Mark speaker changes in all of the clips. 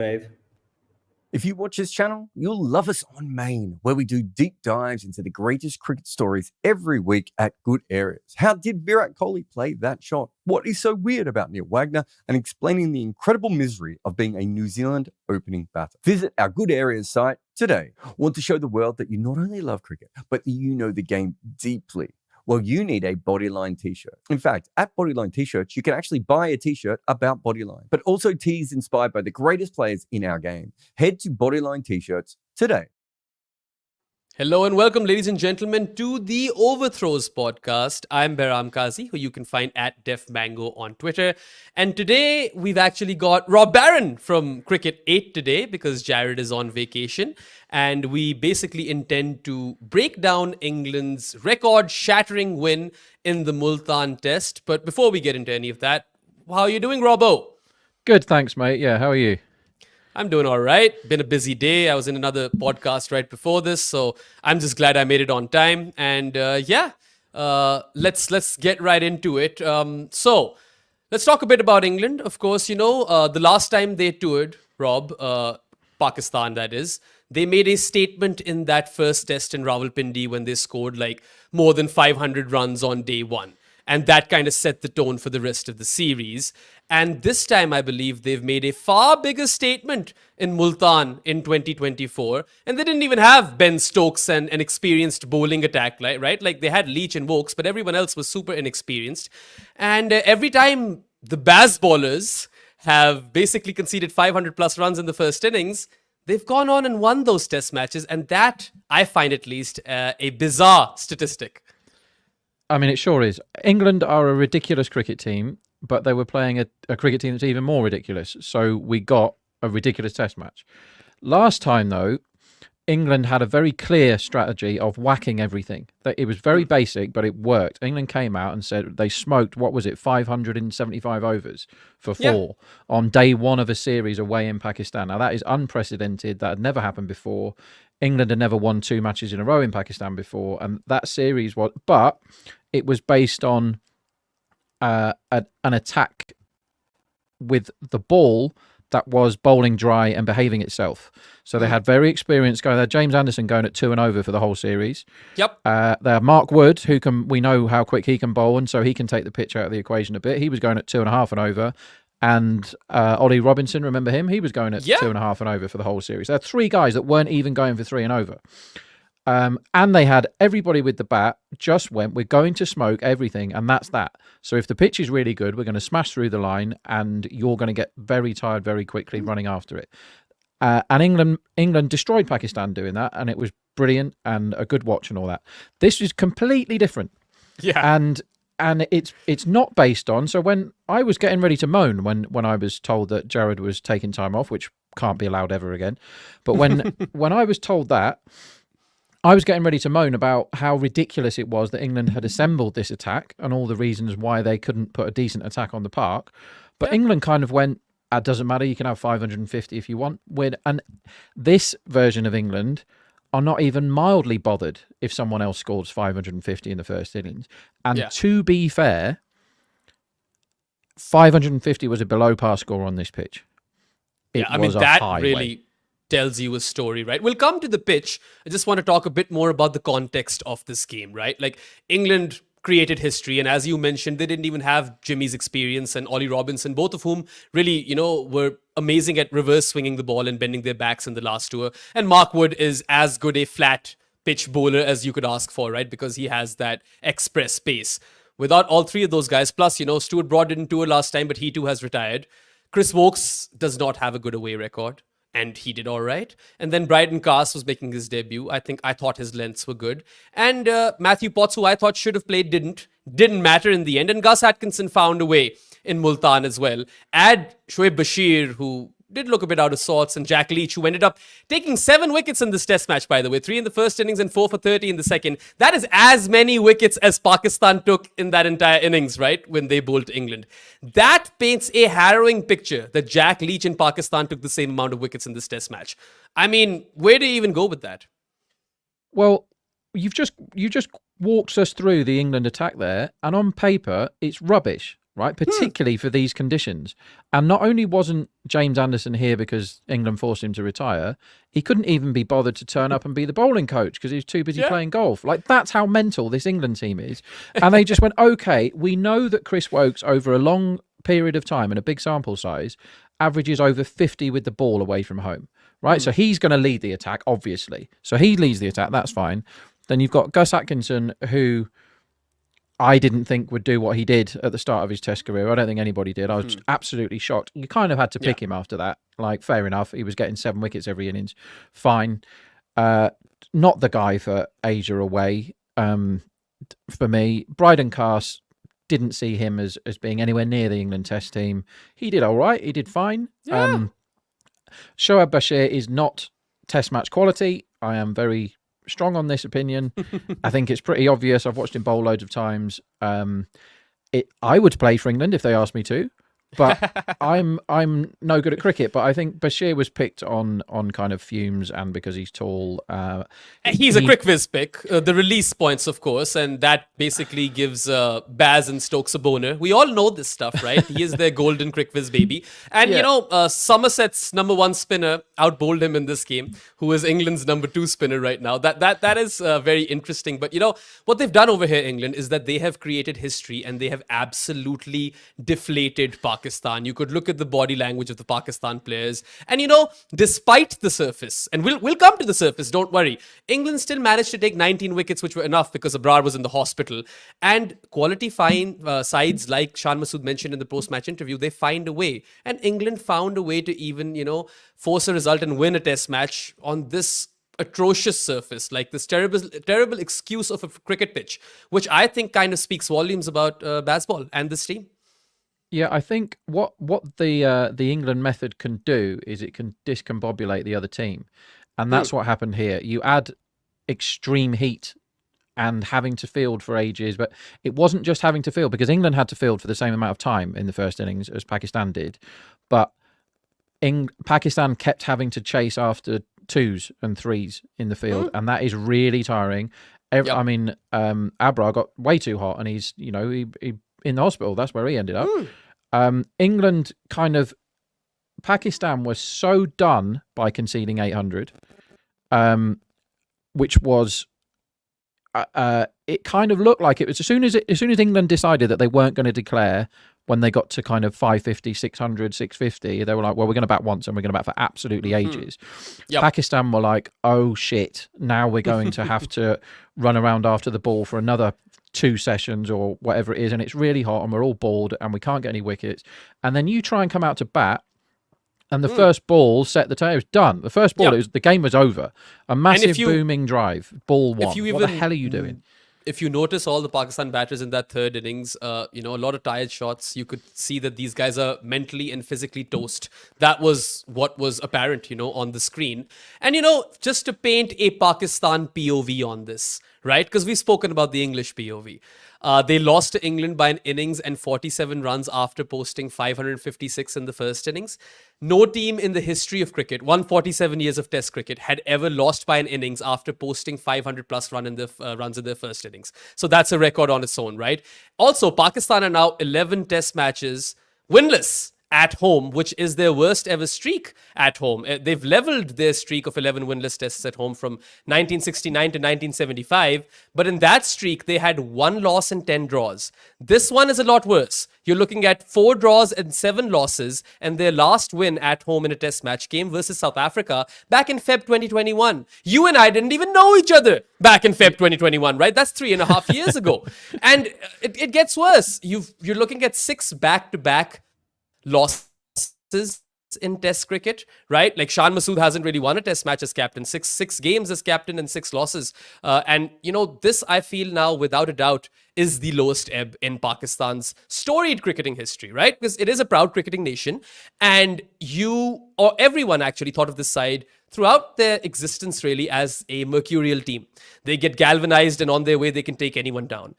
Speaker 1: Dave.
Speaker 2: If you watch this channel, you'll love us on Main, where we do deep dives into the greatest cricket stories every week at Good Areas. How did Virat Kohli play that shot? What is so weird about Neil Wagner? And explaining the incredible misery of being a New Zealand opening batter. Visit our Good Areas site today. Want to show the world that you not only love cricket, but that you know the game deeply? Well, you need a Bodyline t-shirt. In fact, at Bodyline t-shirts, you can actually buy a t-shirt about Bodyline, but also tees inspired by the greatest players in our game. Head to Bodyline t-shirts today.
Speaker 3: Hello and welcome, ladies and gentlemen, to the Overthrows podcast. I'm Behram who you can find at Def Mango on Twitter. And today we've actually got Rob Barron from Cricket 8 today because Jared is on vacation. And we basically intend to break down England's record-shattering win in the Multan test. But before we get into any of that, how are you doing, Robbo?
Speaker 4: Good, thanks, mate. Yeah, how are you?
Speaker 3: I'm doing all right. Been a busy day. I was in another podcast right before this, so I'm just glad I made it on time. And let's get right into it. So let's talk a bit about England. Of course, you know, the last time they toured, Rob, Pakistan, that is, they made a statement in that first test in Rawalpindi when they scored like more than 500 runs on day one. And that kind of set the tone for the rest of the series. And this time, I believe they've made a far bigger statement in Multan in 2024. And they didn't even have Ben Stokes and an experienced bowling attack, right? Like they had Leach and Vokes, but everyone else was super inexperienced. And every time the Baz bowlers have basically conceded 500 plus runs in the first innings, they've gone on and won those test matches. And that, I find at least, a bizarre statistic.
Speaker 4: I mean, it sure is. England are a ridiculous cricket team, but they were playing a cricket team that's even more ridiculous. So we got a ridiculous test match. Last time, though, England had a very clear strategy of whacking everything. It was very basic, but it worked. England came out and said they smoked, 575 overs for four on day one of a series away in Pakistan. Now, that is unprecedented. That had never happened before. England had never won two matches in a row in Pakistan before, and that series was... But it was based on an attack with the ball that was bowling dry and behaving itself. So they had very experienced guys. They had James Anderson going at 2 and over for the whole series.
Speaker 3: Yep.
Speaker 4: They have Mark Wood, we know how quick he can bowl, and so he can take the pitch out of the equation a bit. He was going at 2.5 and over. And Ollie Robinson, remember him? He was going at 2.5 and over for the whole series. There are three guys that weren't even going for 3 and over. And they had everybody with the bat just went, we're going to smoke everything, and that's that. So if the pitch is really good, we're going to smash through the line, and you're going to get very tired very quickly running after it. And England destroyed Pakistan doing that, and it was brilliant and a good watch and all that. This is completely different.
Speaker 3: Yeah.
Speaker 4: And it's not based on... So when I was getting ready to moan when I was told that Jared was taking time off, which can't be allowed ever again, but when I was told that, I was getting ready to moan about how ridiculous it was that England had assembled this attack and all the reasons why they couldn't put a decent attack on the park. But England kind of went, it doesn't matter, you can have 550 if you want. And this version of England are not even mildly bothered if someone else scores 550 in the first innings. And to be fair, 550 was a below par score on this pitch.
Speaker 3: That really tells you a story, right? We'll come to the pitch. I just want to talk a bit more about the context of this game, right? Like England created history, and as you mentioned, they didn't even have Jimmy's experience and Ollie Robinson, both of whom really, were amazing at reverse swinging the ball and bending their backs in the last tour. And Mark Wood is as good a flat pitch bowler as you could ask for, right? Because he has that express pace. Without all three of those guys, plus, Stuart Broad didn't tour last time, but he too has retired. Chris Vokes does not have a good away record, and he did all right. And then Bryden Cass was making his debut. I thought his lengths were good. And Matthew Potts, who I thought should have played, didn't matter in the end. And Gus Atkinson found a way in Multan as well. Add Shoaib Bashir, who did look a bit out of sorts, and Jack Leach, who ended up taking 7 wickets in this test match, by the way. 3 in the first innings and 4 for 30 in the second. That is as many wickets as Pakistan took in that entire innings, right? When they bowled to England. That paints a harrowing picture that Jack Leach and Pakistan took the same amount of wickets in this test match. I mean, where do you even go with that?
Speaker 4: Well, you just walked us through the England attack there, and on paper, it's rubbish. right? Particularly for these conditions. And not only wasn't James Anderson here because England forced him to retire, he couldn't even be bothered to turn up and be the bowling coach because he was too busy playing golf. Like, that's how mental this England team is. And they just went, okay, we know that Chris Woakes over a long period of time and a big sample size averages over 50 with the ball away from home, right? So he's going to lead the attack, obviously. So he leads the attack, that's fine. Then you've got Gus Atkinson, who I didn't think would do what he did at the start of his Test career. I don't think anybody did. I was absolutely shocked. You kind of had to pick him after that. Like, fair enough. He was getting 7 wickets every innings. Fine. Not the guy for Asia away for me. Bryden Cast, didn't see him as being anywhere near the England Test team. He did all right. He did fine.
Speaker 3: Yeah.
Speaker 4: Shoaib Bashir is not Test match quality. I am very strong on this opinion. I think it's pretty obvious. I've watched him bowl loads of times. I would play for England if they asked me to, but I'm no good at cricket. But I think Bashir was picked on kind of fumes and because he's tall.
Speaker 3: He's a quick whiz pick. The release points, of course, and that basically gives Baz and Stokes a boner. We all know this stuff, right? He is their golden quick whiz baby. And, Somerset's number 1 spinner outbowled him in this game, who is England's number 2 spinner right now. That is very interesting. But, what they've done over here, England, is that they have created history and they have absolutely deflated Pakistan. You could look at the body language of the Pakistan players. And, despite the surface, and we'll come to the surface, don't worry, England still managed to take 19 wickets, which were enough because Abrar was in the hospital. And quality sides, like Shan Masood mentioned in the post-match interview, they find a way. And England found a way to even, force a result and win a Test match on this atrocious surface, like this terrible excuse of a cricket pitch, which I think kind of speaks volumes about Bazball and this team.
Speaker 4: Yeah, I think what the England method can do is it can discombobulate the other team. And that's what happened here. You add extreme heat and having to field for ages, but it wasn't just having to field, because England had to field for the same amount of time in the first innings as Pakistan did. But Pakistan kept having to chase after 2s and 3s in the field, and that is really tiring. I mean, Abrar got way too hot, and he's, he in the hospital. That's where he ended up. England Pakistan was so done by conceding 800, which was, it kind of looked like it was as soon as England decided that they weren't going to declare when they got to kind of 550, 600, 650, they were like, well, we're going to bat once and we're going to bat for absolutely ages. Pakistan were like, oh shit, now we're going to have to run around after the ball for another 2 sessions or whatever it is, and it's really hot and we're all bored and we can't get any wickets. And then you try and come out to bat, and the first ball set the tone. It was done. The first ball, the game was over. A massive booming drive, ball 1. What the hell are you doing?
Speaker 3: If you notice all the Pakistan batters in that third innings, a lot of tired shots, you could see that these guys are mentally and physically toast. That was what was apparent, on the screen. And, just to paint a Pakistan POV on this, right? Because we've spoken about the English POV. They lost to England by an innings and 47 runs after posting 556 in the first innings. No team in the history of cricket, 147 years of Test cricket, had ever lost by an innings after posting 500 plus runs in their first innings. So that's a record on its own, right? Also, Pakistan are now 11 Test matches winless at home, which is their worst ever streak at home. They've leveled their streak of 11 winless tests at home from 1969 to 1975. But in that streak, they had 1 loss and 10 draws. This one is a lot worse. You're looking at 4 draws and 7 losses, and their last win at home in a Test match came versus South Africa back in Feb 2021. You and I didn't even know each other back in Feb 2021, right? That's 3.5 years ago. And it gets worse. You're looking at 6 back-to-back losses in Test cricket, right? Like Shan Masood hasn't really won a Test match as captain. Six games as captain and 6 losses. And this I feel now, without a doubt, is the lowest ebb in Pakistan's storied cricketing history, right? Because it is a proud cricketing nation, and everyone actually thought of this side throughout their existence really as a mercurial team. They get galvanized and on their way they can take anyone down.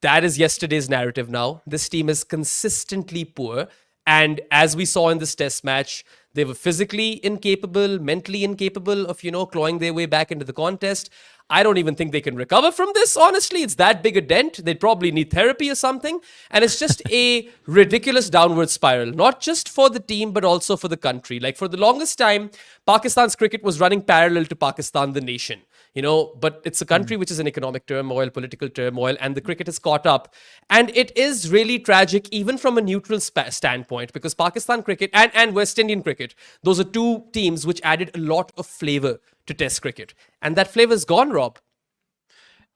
Speaker 3: That is yesterday's narrative now. This team is consistently poor. And as we saw in this Test match, they were physically incapable, mentally incapable of, clawing their way back into the contest. I don't even think they can recover from this, honestly. It's that big a dent. They'd probably need therapy or something. And it's just a ridiculous downward spiral, not just for the team, but also for the country. Like, for the longest time, Pakistan's cricket was running parallel to Pakistan, the nation. But it's a country which is in economic turmoil, political turmoil, and the cricket has caught up. And it is really tragic, even from a neutral standpoint, because Pakistan cricket and West Indian cricket, those are two teams which added a lot of flavor to Test cricket. And that flavor's gone, Rob.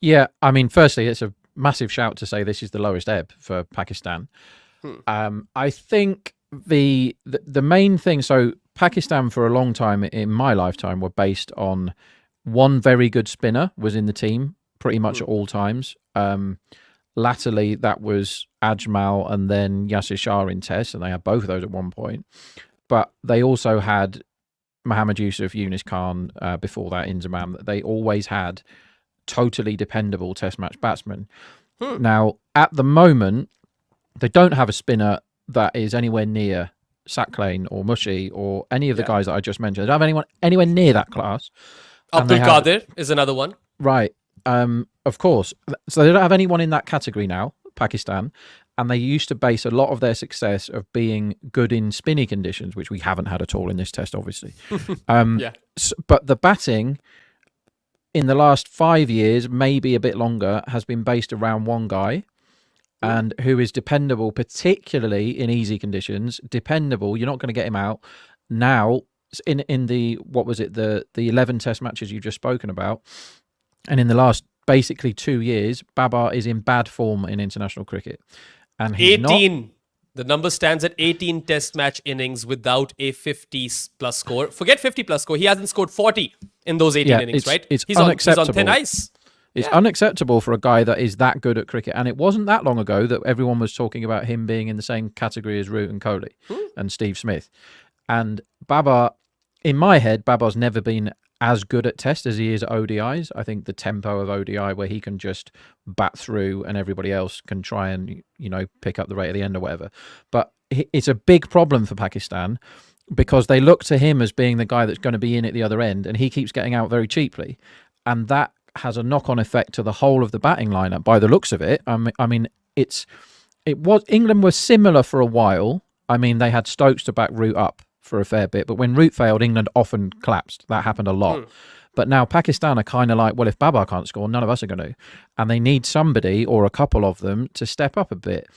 Speaker 4: Yeah, I mean, firstly, it's a massive shout to say this is the lowest ebb for Pakistan. I think the main thing, so Pakistan for a long time in my lifetime were based on one very good spinner was in the team pretty much at all times. Latterly, that was Ajmal and then Yasir Shah in Test, and they had both of those at one point. But they also had Mohammad Yusuf, Yunus Khan, before that, Inzamam. They always had totally dependable Test match batsmen. Now, at the moment, they don't have a spinner that is anywhere near Saqlain or Mushi or any of the guys that I just mentioned. They don't have anyone anywhere near that class.
Speaker 3: Abdul Qadir is another one.
Speaker 4: Right. Of course. So they don't have anyone in that category now, Pakistan. And they used to base a lot of their success of being good in spinny conditions, which we haven't had at all in this Test, obviously. But the batting in the last 5 years, maybe a bit longer, has been based around one guy. And who is dependable, particularly in easy conditions. Dependable. You're not going to get him out. Now, in the, what was it, the 11 Test matches you've just spoken about, and in the last basically 2 years, Babar is in bad form in international cricket. And he's
Speaker 3: 18. The number stands at 18 Test match innings without a 50-plus score. Forget 50-plus score. He hasn't scored 40 in those 18 innings, right?
Speaker 4: It's
Speaker 3: he's
Speaker 4: unacceptable.
Speaker 3: He's on thin ice.
Speaker 4: It's unacceptable for a guy that is that good at cricket. And it wasn't that long ago that everyone was talking about him being in the same category as Root and Kohli and Steve Smith. And Babar, in my head, Babar's never been as good at Test as he is at ODIs. I think the tempo of ODI, where he can just bat through and everybody else can try and, pick up the rate at the end or whatever. But it's a big problem for Pakistan because they look to him as being the guy that's going to be in at the other end, and he keeps getting out very cheaply. And that has a knock-on effect to the whole of the batting lineup by the looks of it. I mean, England was similar for a while. I mean, they had Stokes to back Root up for a fair bit, but when Root failed, England often collapsed. That happened a lot. But now Pakistan are kind of like, well, if Babar can't score, none of us are going to. And they need somebody or a couple of them to step up a bit.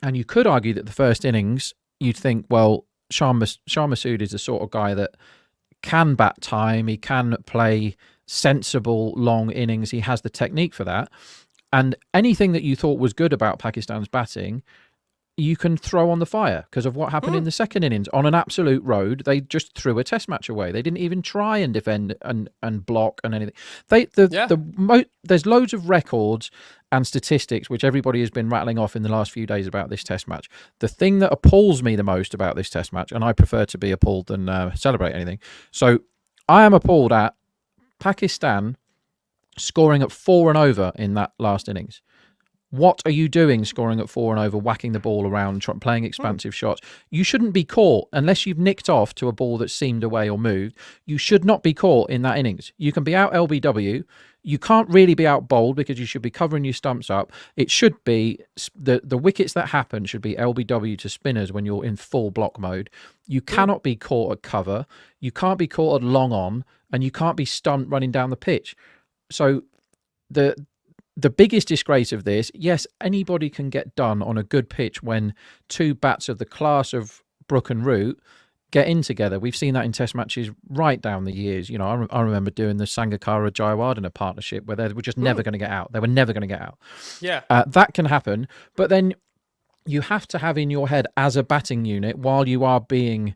Speaker 4: And you could argue that the first innings, you'd think, well, Shah Masood is the sort of guy that can bat time, he can play sensible long innings, he has the technique for that. And anything that you thought was good about Pakistan's batting, you can throw on the fire because of what happened in the second innings. On an absolute road, they just threw a Test match away. They didn't even try and defend and block and anything. There's loads of records and statistics which everybody has been rattling off in the last few days about this Test match. The thing that appalls me the most about this Test match, and I prefer to be appalled than celebrate anything. So I am appalled at Pakistan scoring at 4 and over in that last innings. What are you doing scoring at 4 and over, whacking the ball around, playing expansive shots? You shouldn't be caught unless you've nicked off to a ball that seamed away or moved. You should not be caught in that innings. You can be out LBW. You can't really be out bowled because you should be covering your stumps up. It should be the wickets that happen should be LBW to spinners when you're in full block mode. You cannot be caught at cover. You can't be caught at long on, and you can't be stunt running down the pitch. So the biggest disgrace of this, yes, anybody can get done on a good pitch when two bats of the class of Brook and Root get in together. We've seen that in Test matches right down the years. I remember doing the Sangakkara Jayawardena partnership where they were just never going to get out. They were never going to get out.
Speaker 3: Yeah.
Speaker 4: That can happen. But then you have to have in your head as a batting unit, while you are being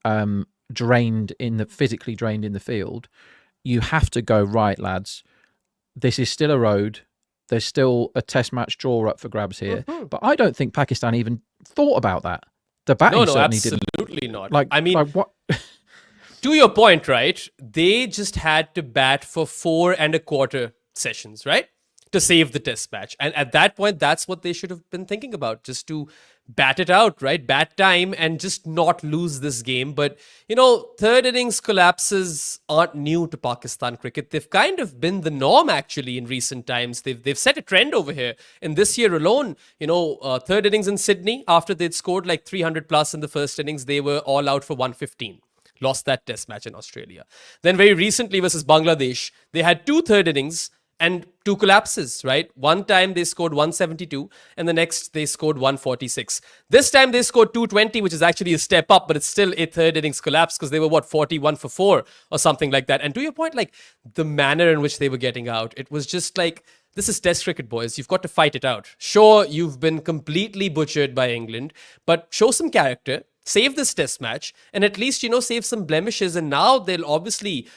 Speaker 4: physically drained in the field, you have to go, right, lads, this is still a road. There's still a Test match draw up for grabs here. But I don't think Pakistan even thought about that. The batting certainly didn't.
Speaker 3: No, absolutely not.
Speaker 4: What?
Speaker 3: To your point, right? They just had to bat for 4 1/4 sessions, right? To save the Test match. And at that point, that's what they should have been thinking about, just to bat it out, right? Bat time and just not lose this game. But, third innings collapses aren't new to Pakistan cricket. They've kind of been the norm, actually, in recent times. They've set a trend over here. In this year alone, third innings in Sydney, after they'd scored like 300 plus in the first innings, they were all out for 115. Lost that test match in Australia. Then very recently versus Bangladesh, they had 2 third innings and 2 collapses, right? One time they scored 172 and the next they scored 146. This time they scored 220, which is actually a step up, but it's still a third innings collapse because they were 41 for 4 or something like that. And to your point, like the manner in which they were getting out, it was just like, this is test cricket, boys. You've got to fight it out. Sure, you've been completely butchered by England, but show some character. Save this test match and at least, save some blemishes. And now they'll obviously,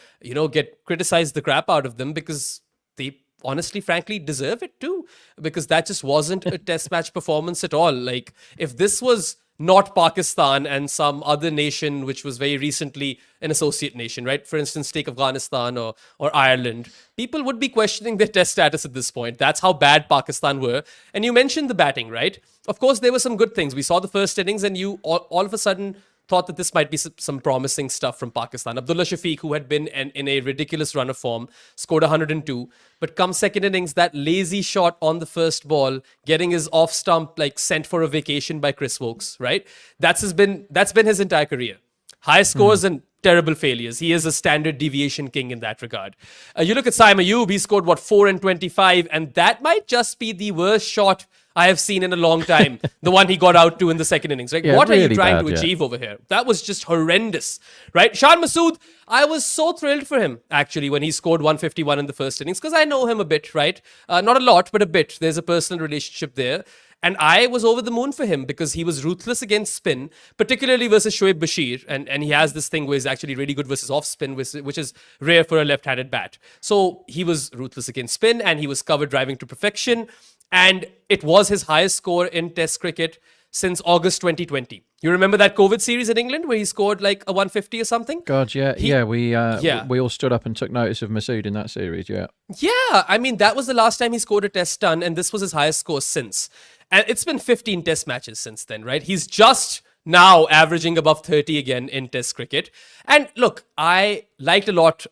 Speaker 3: get criticized the crap out of them because they honestly, frankly, deserve it too. Because that just wasn't a test match performance at all. Like, if this was not Pakistan and some other nation, which was very recently an associate nation, right? For instance, take Afghanistan or Ireland. People would be questioning their test status at this point. That's how bad Pakistan were. And you mentioned the batting, right? Of course, there were some good things. We saw the first innings and you all of a sudden thought that this might be some promising stuff from Pakistan. Abdullah Shafiq, who had been in a ridiculous run of form, scored 102. But come second innings, that lazy shot on the first ball, getting his off stump like sent for a vacation by Chris Wokes, right? That's been his entire career. High scores and terrible failures. He is a standard deviation king in that regard. You look at Saim Ayub, he scored 4 and 25, and that might just be the worst shot I have seen in a long time. The one he got out to in the second innings. Like, what really are you trying to achieve over here? That was just horrendous, right? Shan Masood, I was so thrilled for him, actually, when he scored 151 in the first innings, because I know him a bit, right? Not a lot, but a bit. There's a personal relationship there. And I was over the moon for him because he was ruthless against spin, particularly versus Shoaib Bashir. And he has this thing where he's actually really good versus off spin, which is rare for a left-handed bat. So he was ruthless against spin and he was cover driving to perfection. And it was his highest score in Test cricket since August 2020. You remember that COVID series in England where he scored like a 150 or something?
Speaker 4: God, yeah. We all stood up and took notice of Masood in that series, yeah.
Speaker 3: Yeah, I mean, that was the last time he scored a Test ton, and this was his highest score since. And it's been 15 Test matches since then, right? He's just now averaging above 30 again in Test cricket. And look, I liked a lot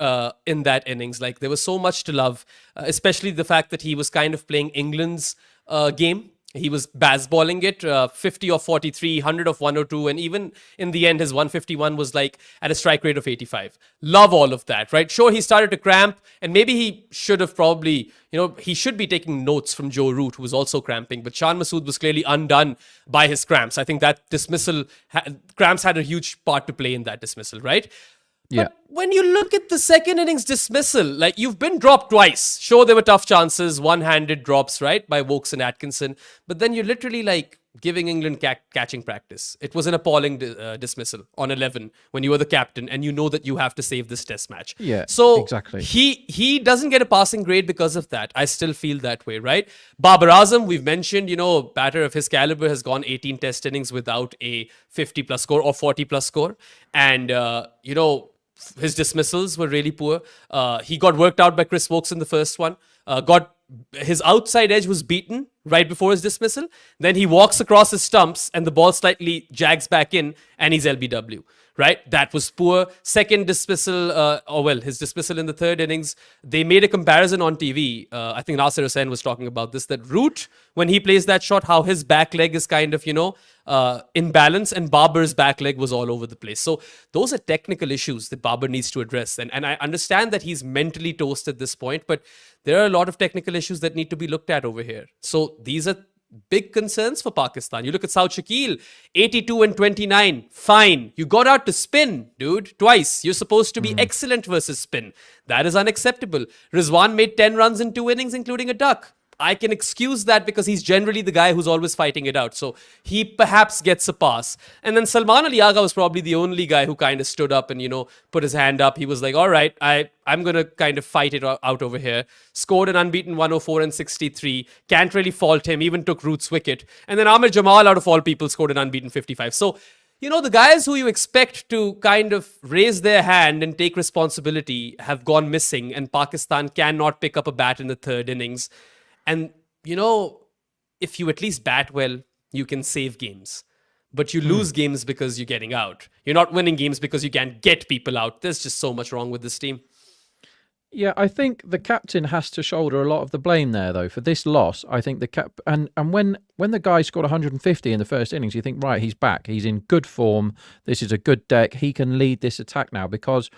Speaker 3: in that innings. Like, there was so much to love, especially the fact that he was kind of playing England's game. He was basballing it, 50 of 43, 100 of 102, and even in the end, his 151 was like at a strike rate of 85. Love all of that, right? Sure, he started to cramp, and maybe he should have probably, he should be taking notes from Joe Root, who was also cramping, but Shan Masood was clearly undone by his cramps. I think that dismissal, cramps had a huge part to play in that dismissal, right? But when you look at the second innings dismissal, like, you've been dropped twice. Sure, there were tough chances, one-handed drops, right, by Wokes and Atkinson. But then you're literally like giving England catching practice. It was an appalling dismissal on 11 when you were the captain and you know that you have to save this test match.
Speaker 4: Yeah,
Speaker 3: so
Speaker 4: exactly.
Speaker 3: He doesn't get a passing grade because of that. I still feel that way, right? Babar Azam, we've mentioned, a batter of his caliber has gone 18 test innings without a 50-plus score or 40-plus score. And, his dismissals were really poor. He got worked out by Chris Wokes in the first one. His outside edge was beaten right before his dismissal. Then he walks across his stumps and the ball slightly jags back in and he's LBW. Right? That was poor. Second dismissal, his dismissal in the third innings, they made a comparison on TV. I think Nasir Hussain was talking about this, that Root, when he plays that shot, how his back leg is kind of, in balance, and Babar's back leg was all over the place. So those are technical issues that Babar needs to address. And I understand that he's mentally toast at this point, but there are a lot of technical issues that need to be looked at over here. So these are big concerns for Pakistan. You look at Saud Shakil, 82 and 29. Fine. You got out to spin, dude, twice. You're supposed to be excellent versus spin. That is unacceptable. Rizwan made 10 runs in 2 innings, including a duck. I can excuse that because he's generally the guy who's always fighting it out. So he perhaps gets a pass. And then Salman Ali Agha was probably the only guy who kind of stood up and, put his hand up. He was like, all right, I'm going to kind of fight it out over here. Scored an unbeaten 104 and 63. Can't really fault him. Even took Root's wicket. And then Amir Jamal, out of all people, scored an unbeaten 55. So, the guys who you expect to kind of raise their hand and take responsibility have gone missing. And Pakistan cannot pick up a bat in the third innings. And, if you at least bat well, you can save games. But you lose games because you're getting out. You're not winning games because you can't get people out. There's just so much wrong with this team.
Speaker 4: Yeah, I think the captain has to shoulder a lot of the blame there, though, for this loss. I think and when the guy scored 150 in the first innings, you think, right, he's back. He's in good form. This is a good deck. He can lead this attack now, because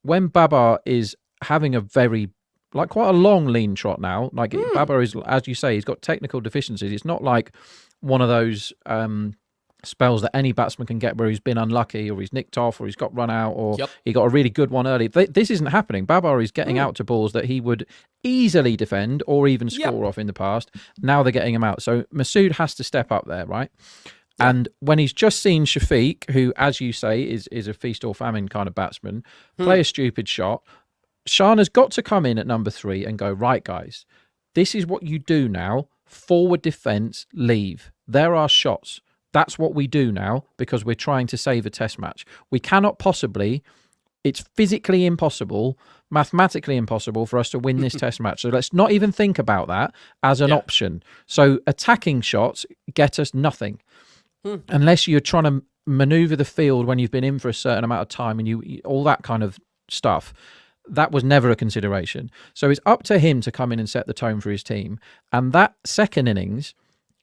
Speaker 4: when Babar is having a very, like, quite a long lean trot now, like Babar is, as you say, he's got technical deficiencies. It's not like one of those spells that any batsman can get where he's been unlucky, or he's nicked off, or he's got run out, or he got a really good one early. This isn't happening. Babar is getting out to balls that he would easily defend or even score off in the past. Now they're getting him out. So Masood has to step up there, right? And when he's just seen Shafiq, who, as you say, is a feast or famine kind of batsman, play a stupid shot, Shana's got to come in at number 3 and go, right, guys, this is what you do now. Forward defence, leave. There are shots. That's what we do now, because we're trying to save a test match. We cannot possibly, it's physically impossible, mathematically impossible for us to win this test match. So let's not even think about that as an option. So attacking shots get us nothing. Unless you're trying to maneuver the field when you've been in for a certain amount of time and you all that kind of stuff. That was never a consideration. So it's up to him to come in and set the tone for his team. And that second innings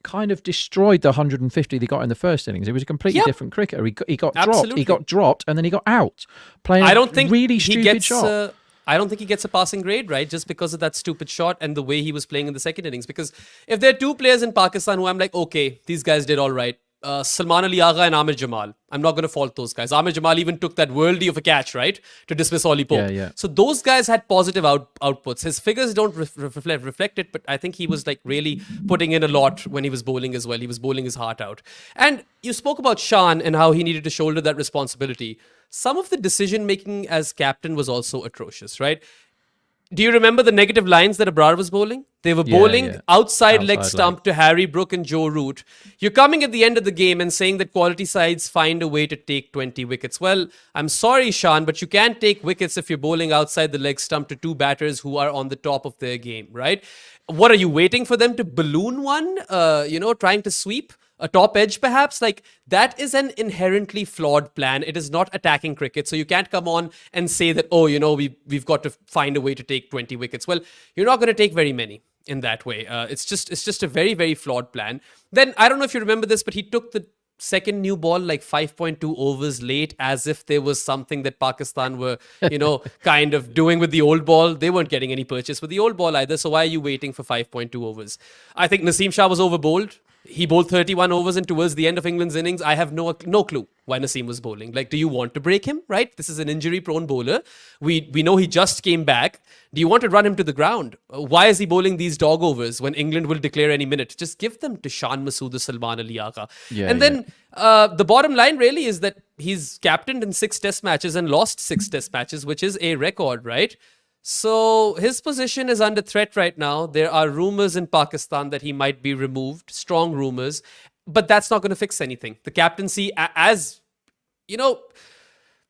Speaker 4: kind of destroyed the 150 they got in the first innings. It was a completely different cricketer. He got dropped. He got dropped, and then he got out playing really stupid shot.
Speaker 3: I don't think he gets a passing grade, right? Just because of that stupid shot and the way he was playing in the second innings. Because if there are 2 players in Pakistan who I'm like, okay, these guys did all right. Salman Ali Agha and Amir Jamal. I'm not going to fault those guys. Amir Jamal even took that worldie of a catch, right? To dismiss Ollie Pope. So those guys had positive outputs. His figures don't reflect it, but I think he was like really putting in a lot when he was bowling as well. He was bowling his heart out. And you spoke about Shan and how he needed to shoulder that responsibility. Some of the decision making as captain was also atrocious, right? Do you remember the negative lines that Abrar was bowling? They were bowling outside leg stump to Harry Brook and Joe Root. You're coming at the end of the game and saying that quality sides find a way to take 20 wickets. Well, I'm sorry, Shan, but you can't take wickets if you're bowling outside the leg stump to 2 batters who are on the top of their game, right? What are you waiting for them to balloon one? Trying to sweep? A top edge, perhaps? Like, that is an inherently flawed plan. It is not attacking cricket. So you can't come on and say that, we've got to find a way to take 20 wickets. Well, you're not going to take very many in that way. It's just a very, very flawed plan. Then, I don't know if you remember this, but he took the second new ball like 5.2 overs late, as if there was something that Pakistan were, kind of doing with the old ball. They weren't getting any purchase with the old ball either. So why are you waiting for 5.2 overs? I think Naseem Shah was overbowled. He bowled 31 overs, and towards the end of England's innings, I have no clue why Naseem was bowling. Like, do you want to break him, right? This is an injury-prone bowler. We know he just came back. Do you want to run him to the ground? Why is he bowling these dog overs when England will declare any minute? Just give them to Shan Masood or Salman Ali Agha. Then the bottom line really is that he's captained in 6 test matches and lost 6 test matches, which is a record, right? So his position is under threat right now. There are rumors in Pakistan that he might be removed, strong rumors, but that's not going to fix anything. The captaincy, as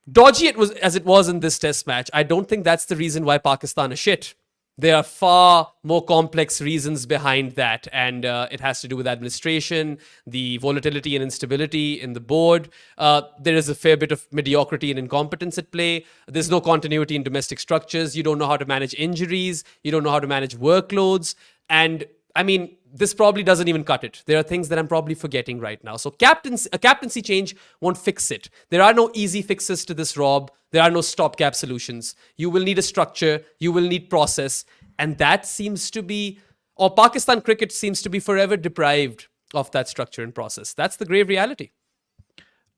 Speaker 3: dodgy as it was in this test match, I don't think that's the reason why Pakistan is shit. There are far more complex reasons behind that, and it has to do with administration, the volatility and instability in the board. There is a fair bit of mediocrity and incompetence at play. There's no continuity in domestic structures. You don't know how to manage injuries. You don't know how to manage workloads. And I mean, this probably doesn't even cut it. There are things that I'm probably forgetting right now. So a captaincy change won't fix it. There are no easy fixes to this, Rob. There are no stopgap solutions. You will need a structure. You will need process. And that seems to be, or Pakistan cricket seems to be forever deprived of that structure and process. That's the grave reality.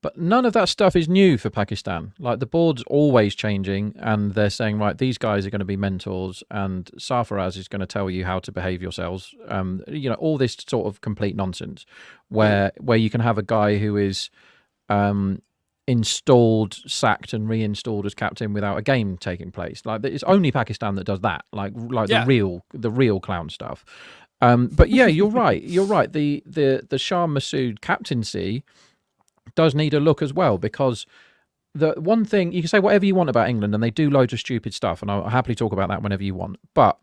Speaker 4: But none of that stuff is new for Pakistan. Like, the board's always changing, and they're saying, right, these guys are going to be mentors, and Sarfaraz is going to tell you how to behave yourselves. All this sort of complete nonsense, where you can have a guy who is installed, sacked, and reinstalled as captain without a game taking place. Like, it's only Pakistan that does that. The real clown stuff. But yeah, you're right. You're right. The Shah Masood captaincy does need a look as well, because the one thing, you can say whatever you want about England, and they do loads of stupid stuff, and I'll happily talk about that whenever you want, but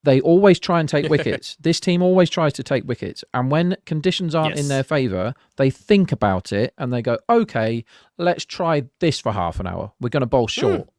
Speaker 4: they always try and take wickets. This team always tries to take wickets. And when conditions aren't in their favour, they think about it and they go, okay, let's try this for half an hour. We're going to bowl short.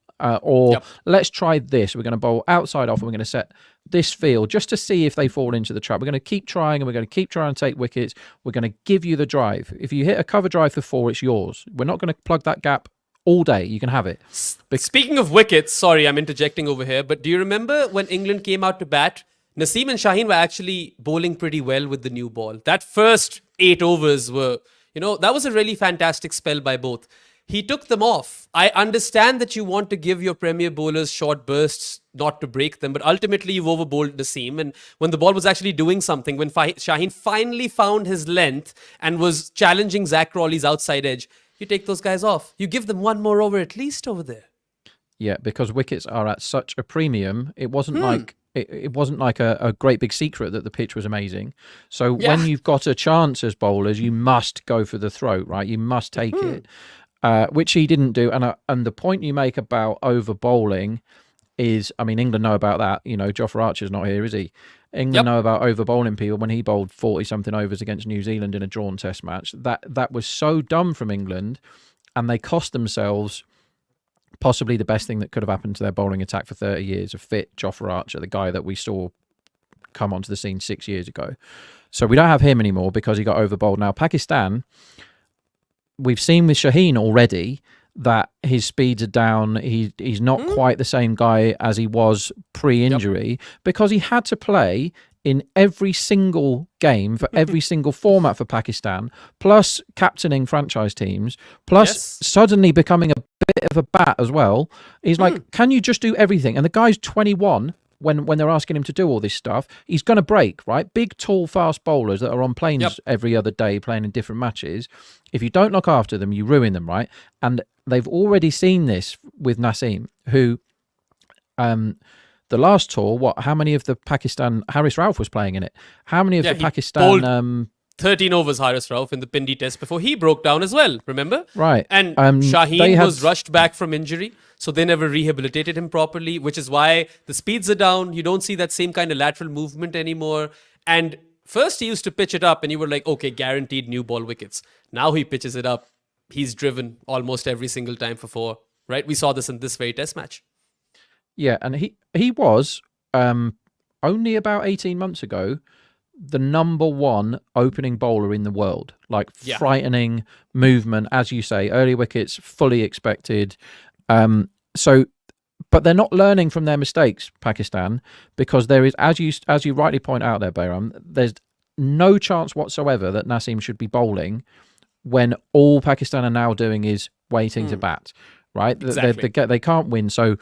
Speaker 4: Let's try this. We're going to bowl outside off and we're going to set this field just to see if they fall into the trap. We're going to keep trying and we're going to keep trying to take wickets. We're going to give you the drive. If you hit a cover drive for 4, it's yours. We're not going to plug that gap all day. You can have it.
Speaker 3: Speaking of wickets, sorry, I'm interjecting over here, but do you remember when England came out to bat? Naseem and Shaheen were actually bowling pretty well with the new ball. That first 8 overs were, that was a really fantastic spell by both. He took them off. I understand that you want to give your premier bowlers short bursts, not to break them, but ultimately you've overbowled Naseem. And when the ball was actually doing something, when Shaheen finally found his length and was challenging Zach Crawley's outside edge, you take those guys off. You give them one more over at least over there.
Speaker 4: Yeah, because wickets are at such a premium. It wasn't like it wasn't like a great big secret that the pitch was amazing. So when you've got a chance as bowlers, you must go for the throat, right? You must take it, which he didn't do. And the point you make about over bowling is, I mean, England know about that. Jofra Archer's not here, is he? England know about over bowling people when he bowled 40-something overs against New Zealand in a drawn test match. That was so dumb from England, and they cost themselves possibly the best thing that could have happened to their bowling attack for 30 years, a fit Jofra Archer, the guy that we saw come onto the scene 6 years ago. So we don't have him anymore because he got over bowled. Now, Pakistan, we've seen with Shaheen already that his speeds are down. He's not quite the same guy as he was pre-injury because he had to play in every single game for every single format for Pakistan, plus captaining franchise teams, plus suddenly becoming a bit of a bat as well. He's like, can you just do everything? And the guy's 21 when they're asking him to do all this stuff. He's going to break, right? Big, tall, fast bowlers that are on planes every other day playing in different matches. If you don't look after them, you ruin them, right? And they've already seen this with Naseem, who the last tour, how many of the Pakistan, Haris Rauf was playing in it. How many of the Pakistan...
Speaker 3: 13 overs Haris Rauf in the Pindi test before he broke down as well, remember?
Speaker 4: Right.
Speaker 3: And Shaheen was rushed back from injury, so they never rehabilitated him properly, which is why the speeds are down. You don't see that same kind of lateral movement anymore. And first he used to pitch it up and you were like, okay, guaranteed new ball wickets. Now he pitches it up. He's driven almost every single time for 4, right? We saw this in this very test match.
Speaker 4: Yeah, and he was only about 18 months ago the -- 1 opening bowler in the world. Like frightening movement, as you say, early wickets, fully expected. But they're not learning from their mistakes, Pakistan, because there is, as you rightly point out there, Behram, there's no chance whatsoever that Naseem should be bowling when all Pakistan are now doing is waiting to bat, right?
Speaker 3: Exactly.
Speaker 4: They can't win, so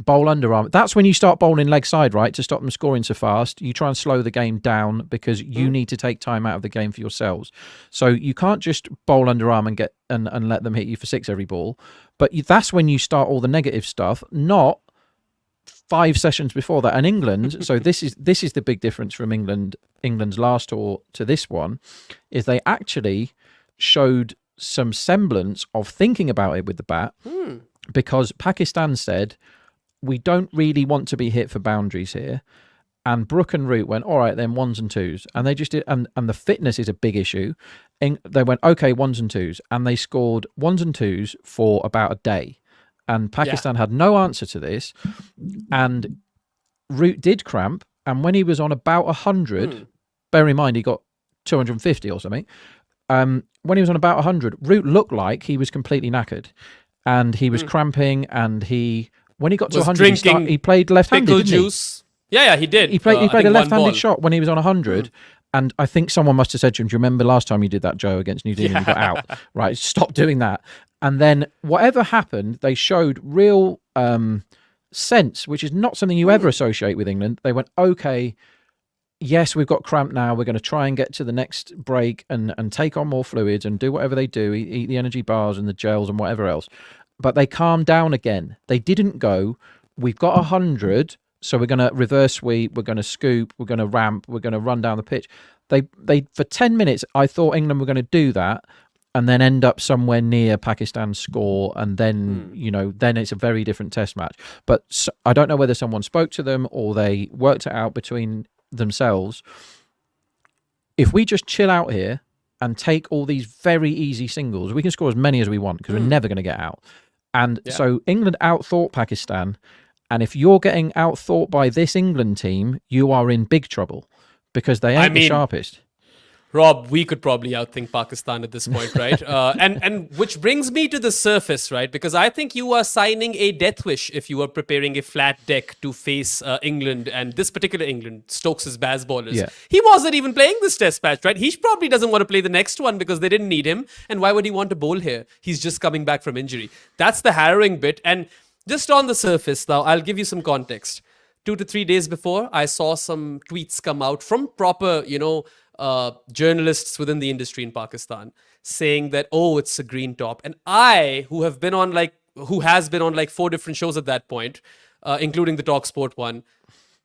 Speaker 4: bowl underarm. That's when you start bowling leg side, right, to stop them scoring so fast. You try and slow the game down because you need to take time out of the game for yourselves. So you can't just bowl underarm and get and let them hit you for 6 every ball. But that's when you start all the negative stuff, not 5 sessions before that. And England, so this is the big difference from England's last tour to this one, is they actually showed some semblance of thinking about it with the bat, because Pakistan said, we don't really want to be hit for boundaries here. And Brook and Root went, all right, then 1s and 2s. And they just did, and the fitness is a big issue. They went, okay, 1s and 2s. And they scored 1s and 2s for about a day. And Pakistan had no answer to this. And Root did cramp. And when he was on about 100, bear in mind, he got 250 or something. When he was on about 100, Root looked like he was completely knackered. And he was cramping. And when he got to 100, he played left-handed, didn't
Speaker 3: juice. Yeah, he did.
Speaker 4: He played a left-handed shot when he was on 100. And I think someone must have said to him, do you remember last time you did that, Joe, against New Zealand? You got out. Right, stop doing that. And then whatever happened, they showed real sense, which is not something you ever associate with England. They went, okay, yes, we've got cramp now. We're going to try and get to the next break and take on more fluids and do whatever they do, eat the energy bars and the gels and whatever else. But they calmed down again. They didn't go, we've got 100, so we're going to reverse sweep, we're going to scoop, we're going to ramp, we're going to run down the pitch. They for 10 minutes, I thought England were going to do that. and then end up somewhere near Pakistan's score, and then then it's a very different test match. But I don't know whether someone spoke to them or they worked it out between themselves. If we just chill out here and take all these very easy singles, we can score as many as we want because we're never going to get out. And so England outthought Pakistan, and if you're getting outthought by this England team, you are in big trouble because they ain't the sharpest.
Speaker 3: Rob, we could probably outthink Pakistan at this point, right? And which brings me to the surface, right? Because I think you are signing a death wish if you are preparing a flat deck to face England, and this particular England, Stokes' Baz bowlers.
Speaker 4: Yeah.
Speaker 3: He wasn't even playing this test match, right? He probably doesn't want to play the next one because they didn't need him. And why would he want to bowl here? He's just coming back from injury. That's the harrowing bit. And just on the surface, now, I'll give you some context. 2 to 3 days before, I saw some tweets come out from proper, journalists within the industry in Pakistan saying that, oh, it's a green top. And I, who has been on like 4 different shows at that point, including the TalkSport one,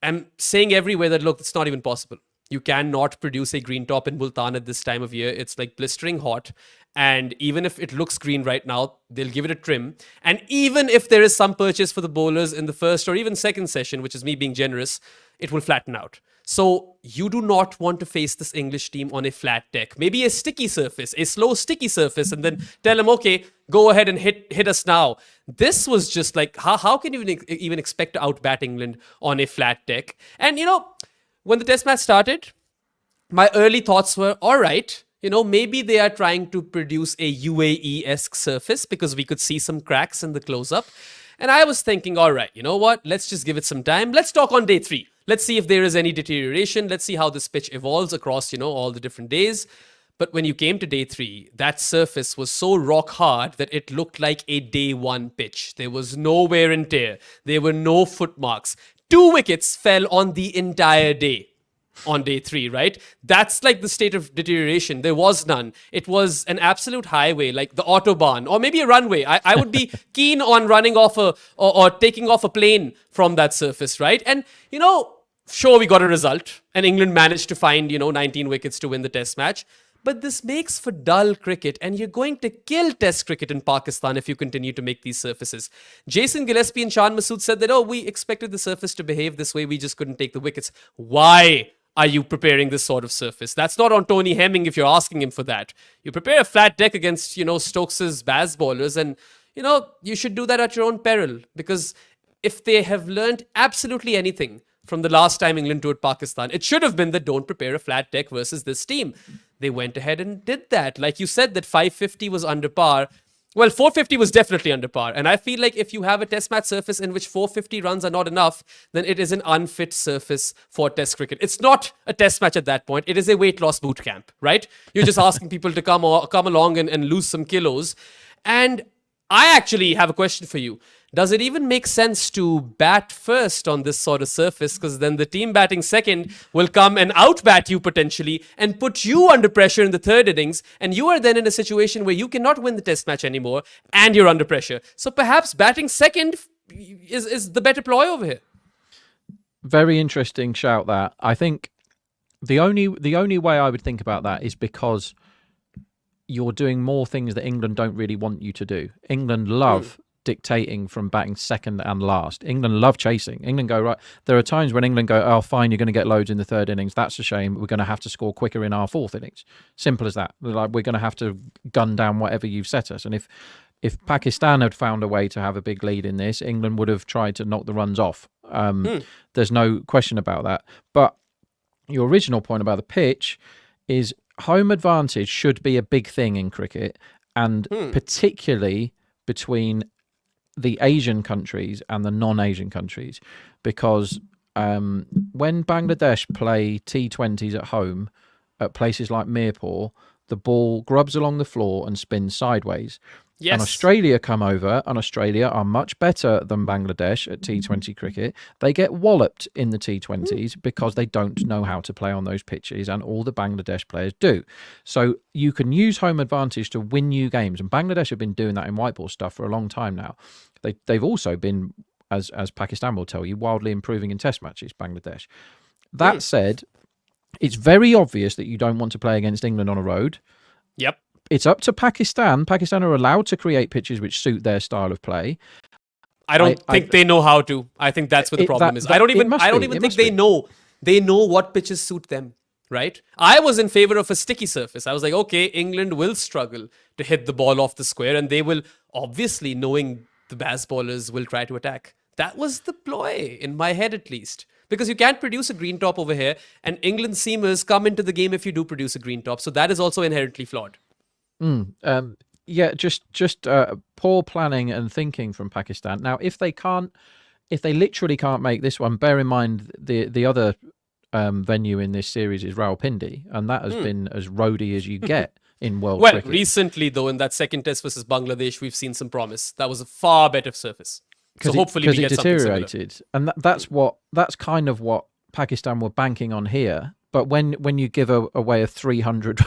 Speaker 3: am saying everywhere that, look, it's not even possible. You cannot produce a green top in Multan at this time of year. It's like blistering hot. And even if it looks green right now, they'll give it a trim. And even if there is some purchase for the bowlers in the first or even second session, which is me being generous, it will flatten out. So you do not want to face this English team on a flat deck. Maybe a sticky surface, a slow sticky surface, and then tell them, okay, go ahead and hit us now. This was just like, how can you even expect to outbat England on a flat deck? And, when the test match started, my early thoughts were, all right, maybe they are trying to produce a UAE-esque surface because we could see some cracks in the close-up. And I was thinking, all right, you know what? Let's just give it some time. Let's talk on day 3. Let's see if there is any deterioration. Let's see how this pitch evolves across, all the different days. But when you came to day 3, that surface was so rock hard that it looked like a day 1 pitch. There was no wear and tear. There were no footmarks. 2 wickets fell on the entire day on day 3, right? That's like the state of deterioration. There was none. It was an absolute highway, like the Autobahn, or maybe a runway. I would be keen on running off or taking off a plane from that surface, right? And, sure, we got a result, and England managed to find, 19 wickets to win the test match. But this makes for dull cricket, and you're going to kill test cricket in Pakistan if you continue to make these surfaces. Jason Gillespie and Shan Masood said that, we expected the surface to behave this way, we just couldn't take the wickets. Why are you preparing this sort of surface? That's not on Tony Hemming if you're asking him for that. You prepare a flat deck against, Stokes' Baz bowlers, and, you should do that at your own peril. Because if they have learned absolutely anything from the last time England toured Pakistan, it should have been that don't prepare a flat deck versus this team. They went ahead and did that. Like you said, that 550 was under par. Well, 450 was definitely under par. And I feel like if you have a test match surface in which 450 runs are not enough, then it is an unfit surface for test cricket. It's not a test match at that point. It is a weight loss boot camp, right? You're just asking people to come along and lose some kilos. And I actually have a question for you. Does it even make sense to bat first on this sort of surface? Because then the team batting second will come and outbat you potentially and put you under pressure in the third innings. And you are then in a situation where you cannot win the test match anymore and you're under pressure. So perhaps batting second is the better ploy over here.
Speaker 4: Very interesting shout that. I think the only way I would think about that is because you're doing more things that England don't really want you to do. England love dictating from batting second and last. England love chasing. England go, right, there are times when England go, oh, fine, you're going to get loads in the third innings. That's a shame. We're going to have to score quicker in our fourth innings. Simple as that. Like, we're going to have to gun down whatever you've set us. And if Pakistan had found a way to have a big lead in this, England would have tried to knock the runs off. There's no question about that. But your original point about the pitch is home advantage should be a big thing in cricket, and particularly between the Asian countries and the non-Asian countries, because when Bangladesh play T20s at home at places like Mirpur, the ball grubs along the floor and spins sideways. Yes. And Australia come over, and Australia are much better than Bangladesh at T20 cricket. They get walloped in the T20s because they don't know how to play on those pitches, and all the Bangladesh players do. So you can use home advantage to win you games, and Bangladesh have been doing that in white ball stuff for a long time now. They've also been, as Pakistan will tell you, wildly improving in test matches, Bangladesh. That said, it's very obvious that you don't want to play against England on a road.
Speaker 3: Yep.
Speaker 4: it's up to Pakistan. Pakistan are allowed to create pitches which suit their style of play.
Speaker 3: I don't think they know how to. I think that's where the problem is. I don't even think they know what pitches suit them, right? I was in favor of a sticky surface. I was like, okay, England will struggle to hit the ball off the square, and they will, obviously, knowing the Baz bowlers will try to attack. That was the ploy, in my head at least. Because you can't produce a green top over here, and England seamers come into the game if you do produce a green top. So that is also inherently flawed.
Speaker 4: Yeah, just poor planning and thinking from Pakistan. Now, if they literally can't make this one, bear in mind the other venue in this series is Rawalpindi, and that has been as roady as you get in world cricket.
Speaker 3: Well, recently though, in that second test versus Bangladesh, we've seen some promise. That was a far better surface. So hopefully we get something similar. Because it deteriorated,
Speaker 4: and that's kind of what Pakistan were banking on here. But when you give away a 300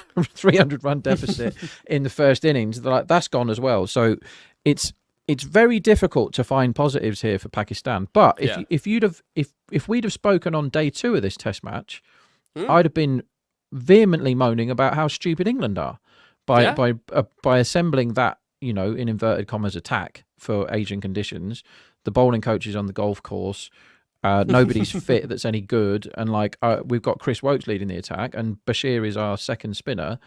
Speaker 4: run deficit in the first innings, that's gone as well. So it's very difficult to find positives here for Pakistan. But if we'd have spoken on day 2 of this Test match, I'd have been vehemently moaning about how stupid England are by assembling that, in inverted commas, attack for Asian conditions. The bowling coach is on the golf course. Nobody's fit that's any good, and we've got Chris Woakes leading the attack, and Bashir is our second spinner.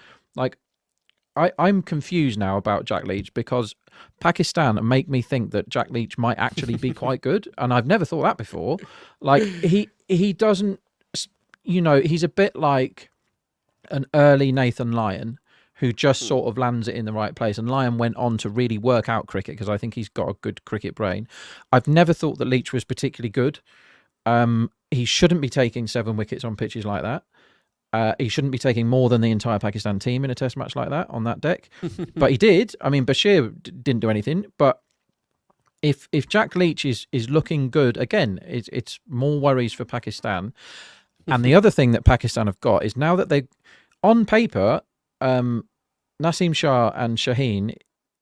Speaker 4: I'm confused now about Jack Leach, because Pakistan make me think that Jack Leach might actually be quite good, and I've never thought that before. He doesn't, he's a bit like an early Nathan Lyon, who just sort of lands it in the right place. And Lyon went on to really work out cricket, because I think he's got a good cricket brain. I've never thought that Leach was particularly good. He shouldn't be taking 7 wickets on pitches like that. He shouldn't be taking more than the entire Pakistan team in a test match like that on that deck. But he did. I mean, Bashir didn't do anything. But if Jack Leach is looking good, again, it's more worries for Pakistan. And the other thing that Pakistan have got is, now that they, on paper, Naseem Shah and Shaheen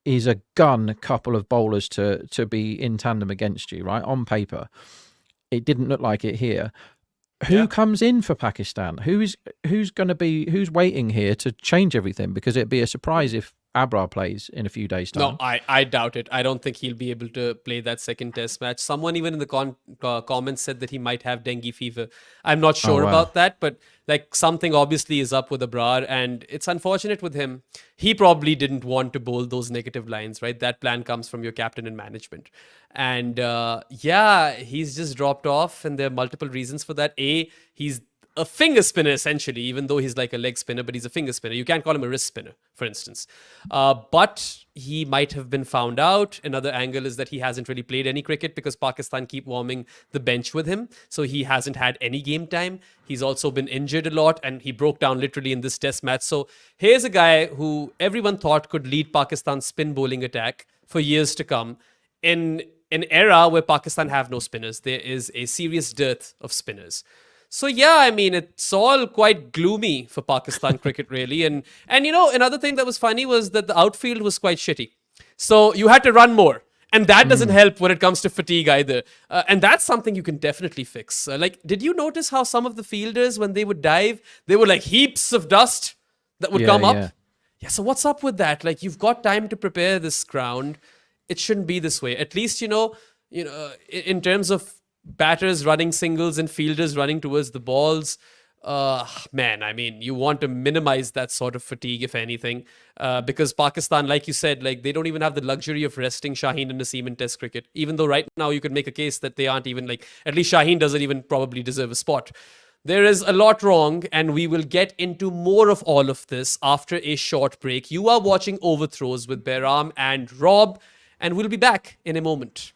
Speaker 4: is a gun couple of bowlers to be in tandem against you, right? On paper. It didn't look like it here. Who comes in for Pakistan? Who's waiting here to change everything? Because it'd be a surprise if Abrar plays in a few days' time.
Speaker 3: No, I doubt it. I don't think he'll be able to play that second test match. Someone even in the comments said that he might have dengue fever. I'm not sure about that, but something obviously is up with Abrar, and it's unfortunate with him. He probably didn't want to bowl those negative lines, right? That plan comes from your captain and management. And he's just dropped off, and there are multiple reasons for that. He's a finger spinner, essentially, even though he's like a leg spinner, but he's a finger spinner. You can't call him a wrist spinner, for instance. But he might have been found out. Another angle is that he hasn't really played any cricket, because Pakistan keep warming the bench with him. So he hasn't had any game time. He's also been injured a lot, and he broke down literally in this test match. So here's a guy who everyone thought could lead Pakistan's spin bowling attack for years to come. In an era where Pakistan have no spinners, there is a serious dearth of spinners. So it's all quite gloomy for Pakistan cricket, really. And another thing that was funny was that the outfield was quite shitty. So you had to run more. And that doesn't help when it comes to fatigue either. And that's something you can definitely fix. Did you notice how some of the fielders, when they would dive, they were like heaps of dust that would come up? Yeah, so what's up with that? You've got time to prepare this ground. It shouldn't be this way. At least, in terms of batters running singles and fielders running towards the balls, you want to minimize that sort of fatigue, if anything, because Pakistan, like you said, they don't even have the luxury of resting Shaheen and Naseem in Test cricket, even though right now you could make a case that they aren't even at least Shaheen doesn't even probably deserve a spot. There is a lot wrong, and we will get into more of all of this after a short break. You are watching Overthrows with Behram and Rob, and we'll be back in a moment.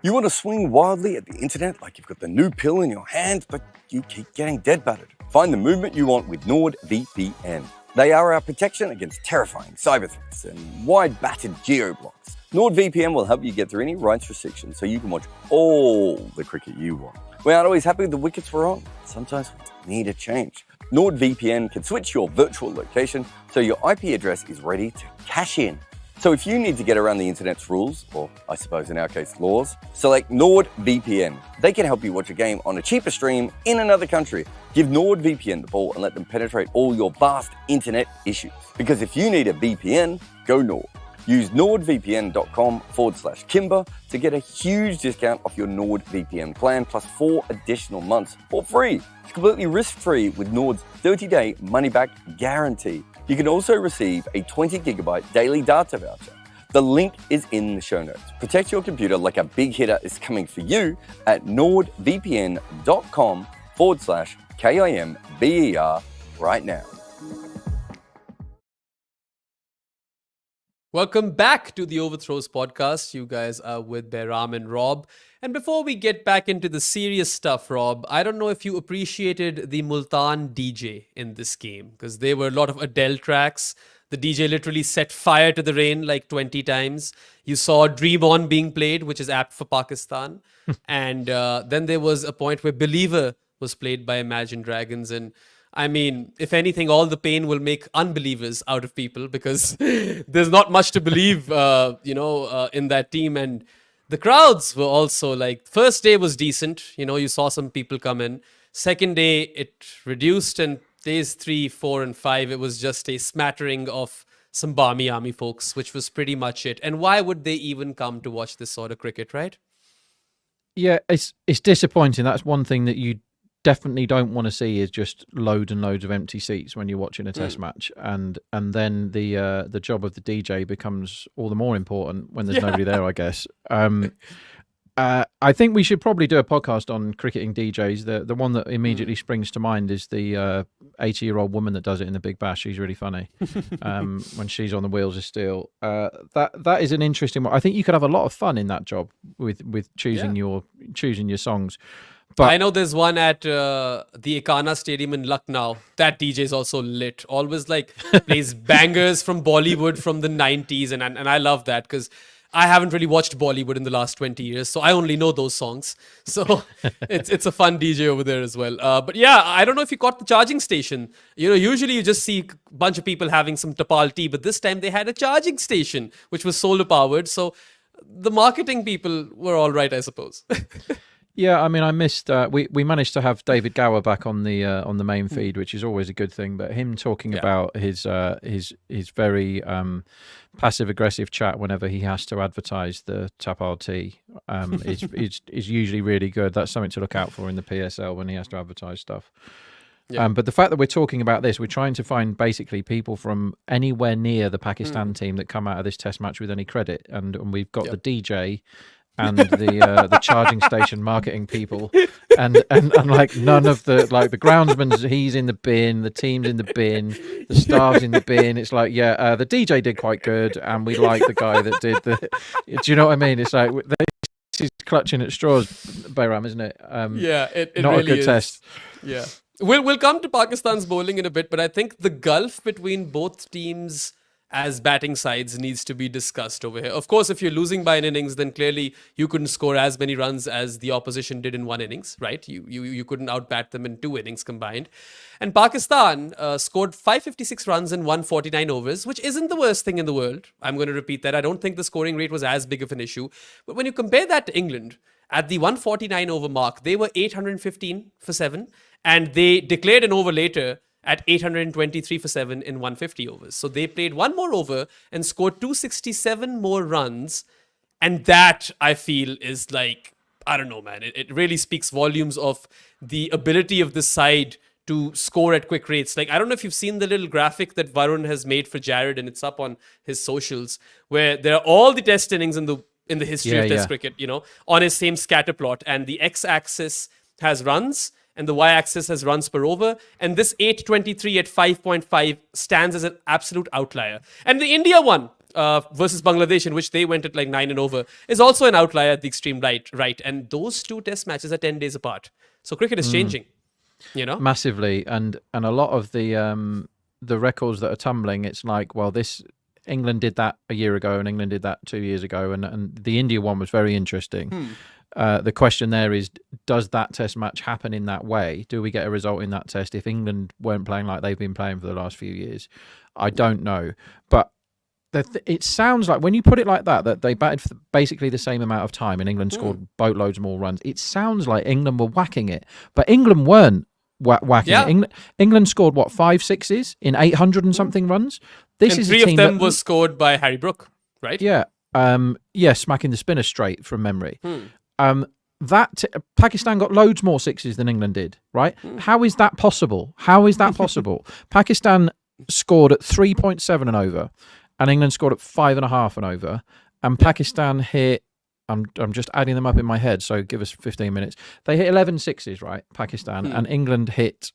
Speaker 2: You want to swing wildly at the internet like you've got the new pill in your hand, but you keep getting dead battered. Find the movement you want with NordVPN. They are our protection against terrifying cyber threats and wide-battered geo-blocks. NordVPN will help you get through any rights restrictions so you can watch all the cricket you want. We aren't always happy the wickets were on. Sometimes we need a change. NordVPN can switch your virtual location so your IP address is ready to cash in So if you need to get around the internet's rules, or I suppose in our case laws, select NordVPN. They can help you watch a game on a cheaper stream in another country. Give NordVPN the ball and let them penetrate all your vast internet issues. Because if you need a VPN, go Nord. Use nordvpn.com/Kimber to get a huge discount off your NordVPN plan plus 4 additional months for free. It's completely risk-free with Nord's 30-day money-back guarantee. You can also receive a 20-gigabyte daily data voucher. The link is in the show notes. Protect your computer like a big hitter is coming for you at nordvpn.com/KIMBER right now.
Speaker 3: Welcome back to the Overthrows podcast. You guys are with Behram and Rob. And before we get back into the serious stuff, Rob, I don't know if you appreciated the Multan DJ in this game, because there were a lot of Adele tracks. The DJ literally set fire to the rain like 20 times. You saw Dream On being played, which is apt for Pakistan. And then there was a point where Believer was played by Imagine Dragons. And I mean, if anything, all the pain will make unbelievers out of people, because there's not much to believe, in that team. And the crowds were also like, first day was decent. You saw some people come in. Second day, it reduced. And days 3, 4, and 5, it was just a smattering of some balmy army folks, which was pretty much it. And why would they even come to watch this sort of cricket, right?
Speaker 4: Yeah, it's disappointing. That's one thing that you definitely don't want to see, is just loads and loads of empty seats when you're watching a test match, and then the job of the DJ becomes all the more important when there's nobody there, I guess. I think we should probably do a podcast on cricketing DJs. The one that immediately springs to mind is the 80-year-old woman that does it in the Big Bash. She's really funny when she's on the wheels of steel. That is an interesting one. I think you could have a lot of fun in that job with choosing your songs. But
Speaker 3: I know there's one at the Ekana Stadium in Lucknow. That DJ is also lit. Always plays bangers from Bollywood from the 90s. And I love that, because I haven't really watched Bollywood in the last 20 years. So I only know those songs. So it's a fun DJ over there as well. But yeah, I don't know if you caught the charging station. Usually you just see a bunch of people having some tapal tea. But this time they had a charging station, which was solar powered. So the marketing people were all right, I suppose.
Speaker 4: Yeah, I mean, I missed. We managed to have David Gower back on the main feed, which is always a good thing. But him talking about his very passive aggressive chat whenever he has to advertise the Tapal tea is usually really good. That's something to look out for in the PSL when he has to advertise stuff. Yeah. But the fact that we're talking about this, we're trying to find basically people from anywhere near the Pakistan team that come out of this test match with any credit, and we've got the DJ. And the charging station marketing people, and like none of the the groundsman's, he's in the bin, the team's in the bin, the staff's in the bin. It's like, the DJ did quite good, and we like the guy that did the. Do you know what I mean? It's like this is clutching at straws, Behram, isn't it?
Speaker 3: It
Speaker 4: not
Speaker 3: really
Speaker 4: a good
Speaker 3: is.
Speaker 4: test.
Speaker 3: Yeah, we'll come to Pakistan's bowling in a bit, but I think the gulf between both teams as batting sides needs to be discussed over here. Of course, if you're losing by an innings, then clearly you couldn't score as many runs as the opposition did in one innings, right? You couldn't outbat them in 2 innings combined. And Pakistan scored 556 runs in 149 overs, which isn't the worst thing in the world. I'm going to repeat that. I don't think the scoring rate was as big of an issue. But when you compare that to England, at the 149 over mark, they were 815 for 7, and they declared an over later at 823 for 7 in 150 overs. So they played one more over and scored 267 more runs. And that, I feel, is I don't know, man. It really speaks volumes of the ability of this side to score at quick rates. I don't know if you've seen the little graphic that Varun has made for Jared, and it's up on his socials, where there are all the test innings in the history of test cricket, on his same scatter plot. And the x-axis has runs, and the y-axis has runs per over. And this 823 at 5.5 stands as an absolute outlier. And the India one versus Bangladesh, in which they went at 9 and over, is also an outlier at the extreme right. And those 2 test matches are 10 days apart. So cricket is changing,
Speaker 4: massively. And a lot of the records that are tumbling, it's this England did that a year ago and England did that 2 years ago. And the India one was very interesting. The question there is, does that test match happen in that way? Do we get a result in that test if England weren't playing like they've been playing for the last few years? I don't know. But it sounds like, when you put it like that they batted for basically the same amount of time and England scored boatloads more runs. It sounds like England were whacking it, but England weren't whacking it. England scored, 5 sixes in 800 and something runs. This
Speaker 3: and
Speaker 4: is
Speaker 3: three
Speaker 4: a team
Speaker 3: of them was scored by Harry Brook, right?
Speaker 4: Yeah. Smacking the spinner straight from memory. Pakistan got loads more sixes than England did, right? How is that possible? Pakistan scored at 3.7 and over, and England scored at 5.5 and over, and Pakistan hit, I'm just adding them up in my head, so give us 15 minutes. They hit 11 sixes, right, Pakistan, and England hit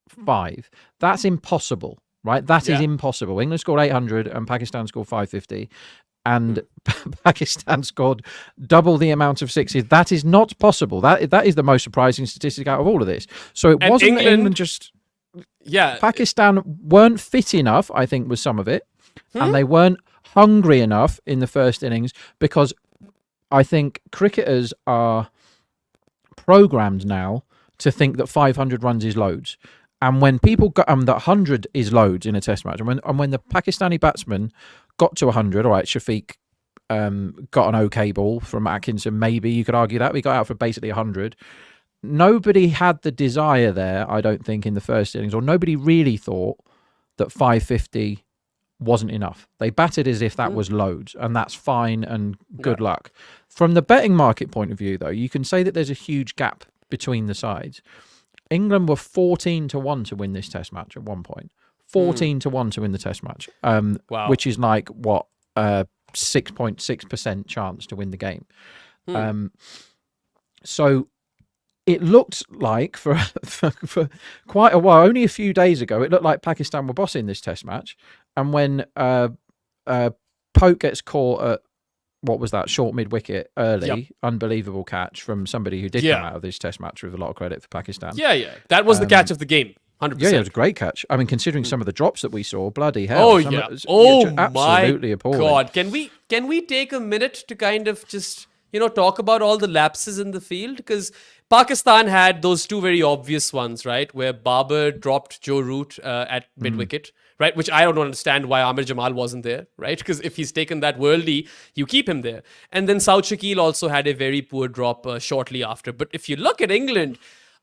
Speaker 4: 5. That's impossible, right? That is impossible. England scored 800 and Pakistan scored 550. And Pakistan scored double the amount of sixes. That is not possible. That is the most surprising statistic out of all of this. So it wasn't England just...
Speaker 3: Yeah.
Speaker 4: Pakistan weren't fit enough, I think, was some of it. And they weren't hungry enough in the first innings, because I think cricketers are programmed now to think that 500 runs is loads. And when people got that 100 is loads in a test match, and when the Pakistani batsman got to 100, all right, Shafiq got an okay ball from Atkinson, maybe you could argue that. We got out for basically 100. Nobody had the desire there, I don't think, in the first innings, or nobody really thought that 550 wasn't enough. They batted as if that was loads, and that's fine and good luck. From the betting market point of view, though, you can say that there's a huge gap between the sides. England were 14-1 to win this test match at one point. 14-1 to win the test match, which is like, 6.6% chance to win the game. So it looked like for quite a while, only a few days ago, it looked like Pakistan were bossing this test match. And when Pope gets caught at, what was that, short mid-wicket early, unbelievable catch from somebody who did come out of this test match with a lot of credit for Pakistan.
Speaker 3: That was the catch of the game. 100%.
Speaker 4: Yeah, it was a great catch. I mean, considering some of the drops that we saw, bloody hell. Absolutely appalling.
Speaker 3: God. Can we take a minute to kind of just, talk about all the lapses in the field? Because Pakistan had those two very obvious ones, right? Where Babar dropped Joe Root at mid-wicket, right? Which I don't understand why Amir Jamal wasn't there, right? Because if he's taken that worldie, you keep him there. And then Saud Shakil also had a very poor drop shortly after. But if you look at England,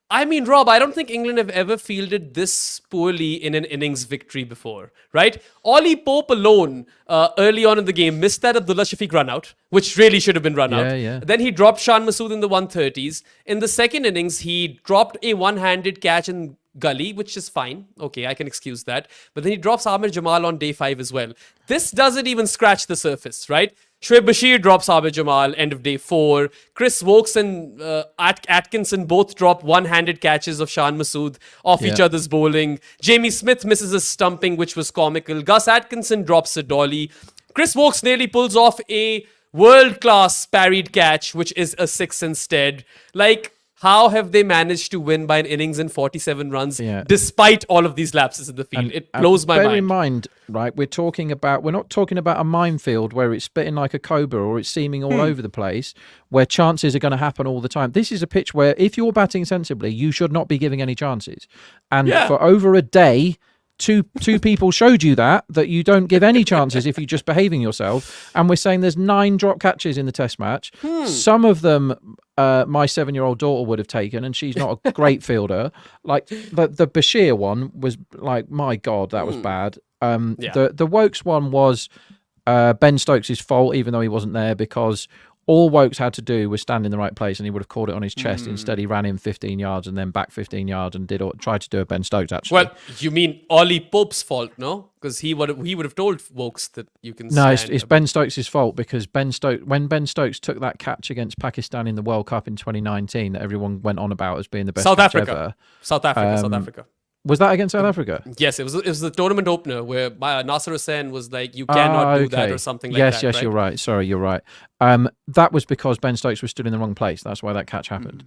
Speaker 3: I mean, Rob, I don't think England have ever fielded this poorly in an innings victory before, right? Ollie Pope alone, early on in the game, missed that Abdullah Shafiq run out, which really should have been run out. Then he dropped Shan Masood in the 130s. In the second innings, he dropped a one-handed catch in gully, which is fine. Okay, I can excuse that. But then he drops Amir Jamal on day 5 as well. This doesn't even scratch the surface, right? Shoaib Bashir drops Amir Jamal, end of day 4. Chris Wokes and Atkinson both drop one-handed catches of Shan Masood off each other's bowling. Jamie Smith misses a stumping, which was comical. Gus Atkinson drops a dolly. Chris Wokes nearly pulls off a world-class parried catch, which is a 6 instead. Like, how have they managed to win by an innings and 47 runs despite all of these lapses in the field? It blows my mind.
Speaker 4: Bear in mind, right, we're not talking about a minefield where it's spitting like a cobra or it's seaming all over the place, where chances are going to happen all the time. This is a pitch where if you're batting sensibly, you should not be giving any chances. And for over a day, two people showed you that you don't give any chances if you're just behaving yourself. And we're saying there's 9 drop catches in the test match. Some of them my 7-year-old daughter would have taken, and she's not a great fielder. Like the Bashir one was like, my God, that was bad. The Wokes one was Ben Stokes' fault, even though he wasn't there, because all Wokes had to do was stand in the right place and he would have caught it on his chest. Instead, he ran in 15 yards and then back 15 yards and tried to do a Ben Stokes, actually.
Speaker 3: Well, you mean Ollie Pope's fault, no? Because he would have told Wokes that you can stand.
Speaker 4: No, it's Ben Stokes' fault, because when Ben Stokes took that catch against Pakistan in the World Cup in 2019 that everyone went on about as being the best catch ever.
Speaker 3: South Africa.
Speaker 4: Was that against South Africa?
Speaker 3: Yes, it was the tournament opener where Nasser Hussain was like, you cannot do that or something like that.
Speaker 4: Yes,
Speaker 3: right?
Speaker 4: You're right. Sorry, you're right. That was because Ben Stokes was stood in the wrong place. That's why that catch happened.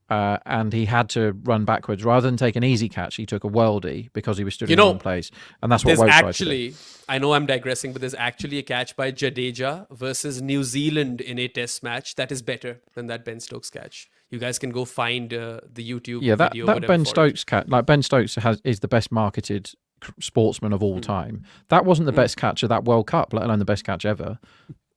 Speaker 4: And he had to run backwards. Rather than take an easy catch, he took a worldie because he was stood in the wrong place. And that's what Wokes tried to do.
Speaker 3: I know I'm digressing, but there's actually a catch by Jadeja versus New Zealand in a test match that is better than that Ben Stokes catch. You guys can go find the YouTube video.
Speaker 4: That Ben Stokes catch, like Ben Stokes is the best marketed sportsman of all time. That wasn't the best catch of that World Cup, let alone the best catch ever.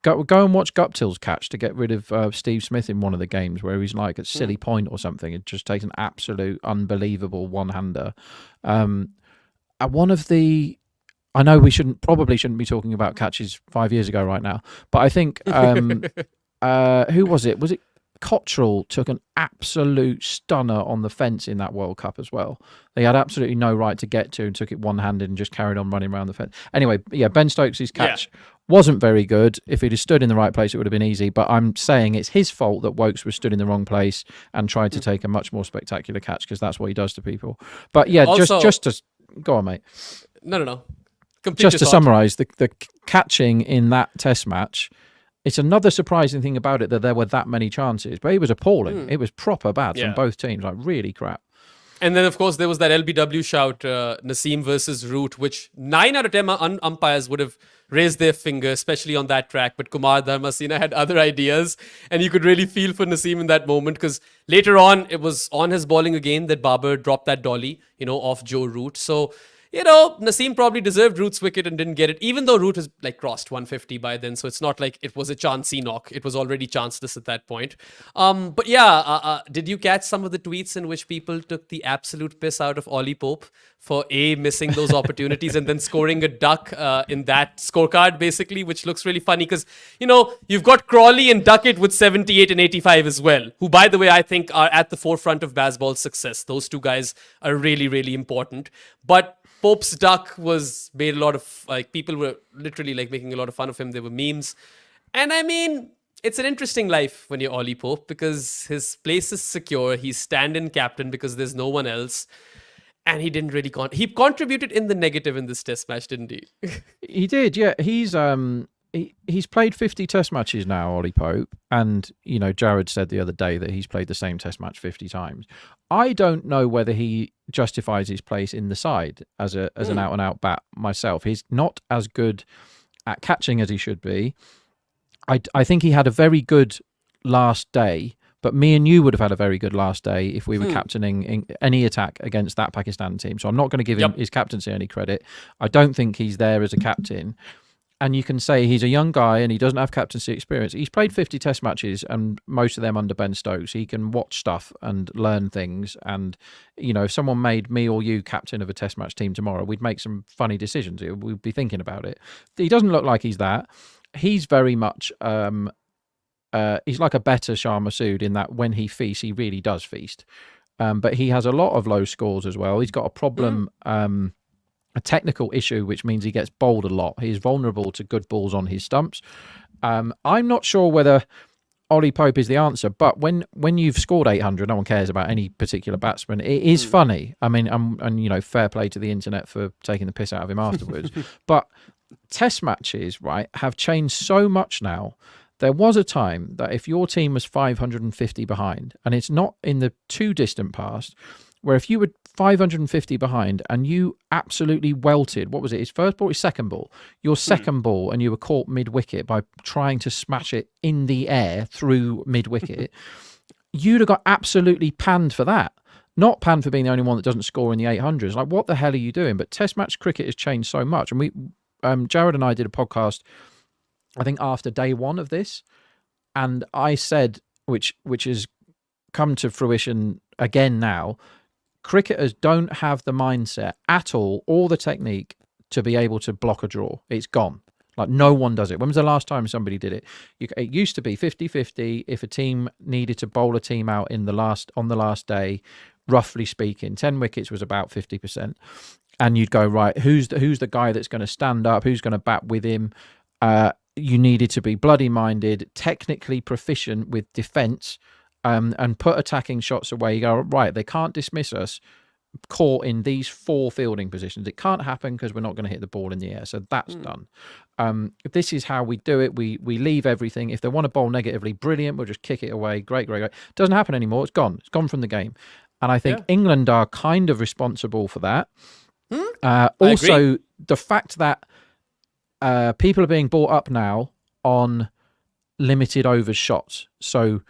Speaker 4: Go and watch Guptill's catch to get rid of Steve Smith in one of the games where he's like at silly point or something. It just takes an absolute unbelievable one-hander. One of the... I know we probably shouldn't be talking about catches 5 years ago right now, but I think who was it? Was it Cottrell took an absolute stunner on the fence in that World Cup as well. They had absolutely no right to get to and took it one-handed and just carried on running around the fence. Anyway, yeah, Ben Stokes' catch wasn't very good. If he'd have stood in the right place, it would have been easy. But I'm saying it's his fault that Woakes was stood in the wrong place and tried to take a much more spectacular catch, because that's what he does to people. But yeah, also, just to... Go on, mate.
Speaker 3: No.
Speaker 4: Just to summarise, the catching in that test match... It's another surprising thing about it that there were that many chances, but it was appalling. It was proper bad from both teams, like really crap.
Speaker 3: And then, of course, there was that LBW shout, Naseem versus Root, which 9 out of 10 umpires would have raised their finger, especially on that track. But Kumar Dharmasena had other ideas, and you could really feel for Naseem in that moment, because later on, it was on his bowling again that Babar dropped that dolly, off Joe Root. So... Naseem probably deserved Root's wicket and didn't get it, even though Root has crossed 150 by then. So it's not like it was a chancy knock. It was already chanceless at that point. But yeah, did you catch some of the tweets in which people took the absolute piss out of Ollie Pope for missing those opportunities and then scoring a duck in that scorecard, basically, which looks really funny because, you've got Crawley and Duckett with 78 and 85 as well, who, by the way, I think are at the forefront of Bazball's success. Those two guys are really, really important. But Pope's duck was made a lot of, people were literally making a lot of fun of him. There were memes. And I mean, it's an interesting life when you're Ollie Pope, because his place is secure. He's stand-in captain because there's no one else. And he didn't really he contributed in the negative in this test match, didn't he?
Speaker 4: He did, yeah. He's played 50 test matches now, Ollie Pope. And, Jared said the other day that he's played the same test match 50 times. I don't know whether he justifies his place in the side as an out-and-out bat myself. He's not as good at catching as he should be. I think he had a very good last day, but me and you would have had a very good last day if we were captaining any attack against that Pakistan team. So I'm not going to give him his captaincy any credit. I don't think he's there as a captain. And you can say he's a young guy and he doesn't have captaincy experience. He's played 50 test matches and most of them under Ben Stokes. He can watch stuff and learn things. And, if someone made me or you captain of a test match team tomorrow, we'd make some funny decisions. We'd be thinking about it. He doesn't look like he's that. He's very much, he's like a better Shah Massoud in that when he feasts, he really does feast. But he has a lot of low scores as well. He's got a problem... a technical issue, which means he gets bowled a lot. He's vulnerable to good balls on his stumps. I'm not sure whether Ollie Pope is the answer, but when you've scored 800, no one cares about any particular batsman. It is funny. I mean, and fair play to the internet for taking the piss out of him afterwards. But test matches, right, have changed so much now. There was a time that if your team was 550 behind, and it's not in the too distant past, where if you were 550 behind and you absolutely welted, what was it, his first ball, his second ball, your second ball, and you were caught mid-wicket by trying to smash it in the air through mid-wicket, you'd have got absolutely panned for that. Not panned for being the only one that doesn't score in the 800s. Like, what the hell are you doing? But test match cricket has changed so much. And we, Jared and I did a podcast, I think after day one of this, and I said, which has come to fruition again now, cricketers don't have the mindset at all, or the technique to be able to block a draw. It's gone. Like, no one does it. When was the last time somebody did it? It used to be 50-50 if a team needed to bowl a team out on the last day, roughly speaking. 10 wickets was about 50%. And you'd go, right, who's the guy that's going to stand up? Who's going to bat with him? You needed to be bloody-minded, technically proficient with defence, and put attacking shots away. You go, right, they can't dismiss us caught in these 4 fielding positions. It can't happen because we're not going to hit the ball in the air. So that's done. This is how we do it. We leave everything. If they want to bowl negatively, brilliant. We'll just kick it away. Great. Doesn't happen anymore. It's gone. It's gone from the game. And I think England are kind of responsible for that. Also, the fact that people are being brought up now on limited overs shots. So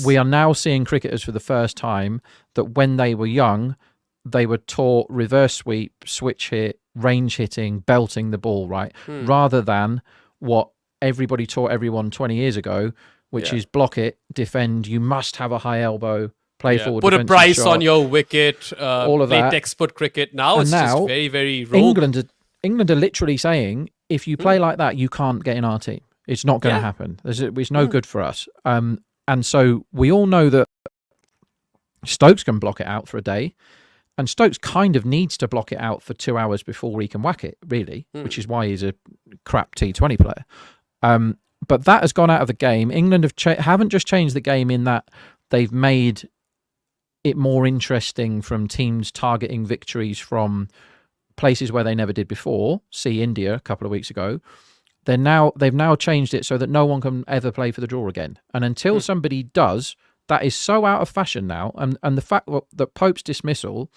Speaker 4: we are now seeing cricketers for the first time that when they were young, they were taught reverse sweep, switch hit, range hitting, belting the ball, right? Rather than what everybody taught everyone 20 years ago, which is block it, defend, you must have a high elbow, play forward,
Speaker 3: put a
Speaker 4: defensive
Speaker 3: price
Speaker 4: shot,
Speaker 3: on your wicket,
Speaker 4: all of
Speaker 3: play
Speaker 4: that.
Speaker 3: textboot cricket. Now
Speaker 4: And
Speaker 3: it's
Speaker 4: now,
Speaker 3: just very, very rogue.
Speaker 4: England are literally saying, if you play like that, you can't get in our team. It's not going to happen. It's no good for us. And so we all know that Stokes can block it out for a day, and Stokes kind of needs to block it out for 2 hours before he can whack it, really, which is why he's a crap T20 player. But that has gone out of the game. England haven't just changed the game in that they've made it more interesting from teams targeting victories from places where they never did before. See India a couple of weeks ago. They've now changed it so that no one can ever play for the draw again. And until somebody does, that is so out of fashion now. And the fact that Pope's dismissal,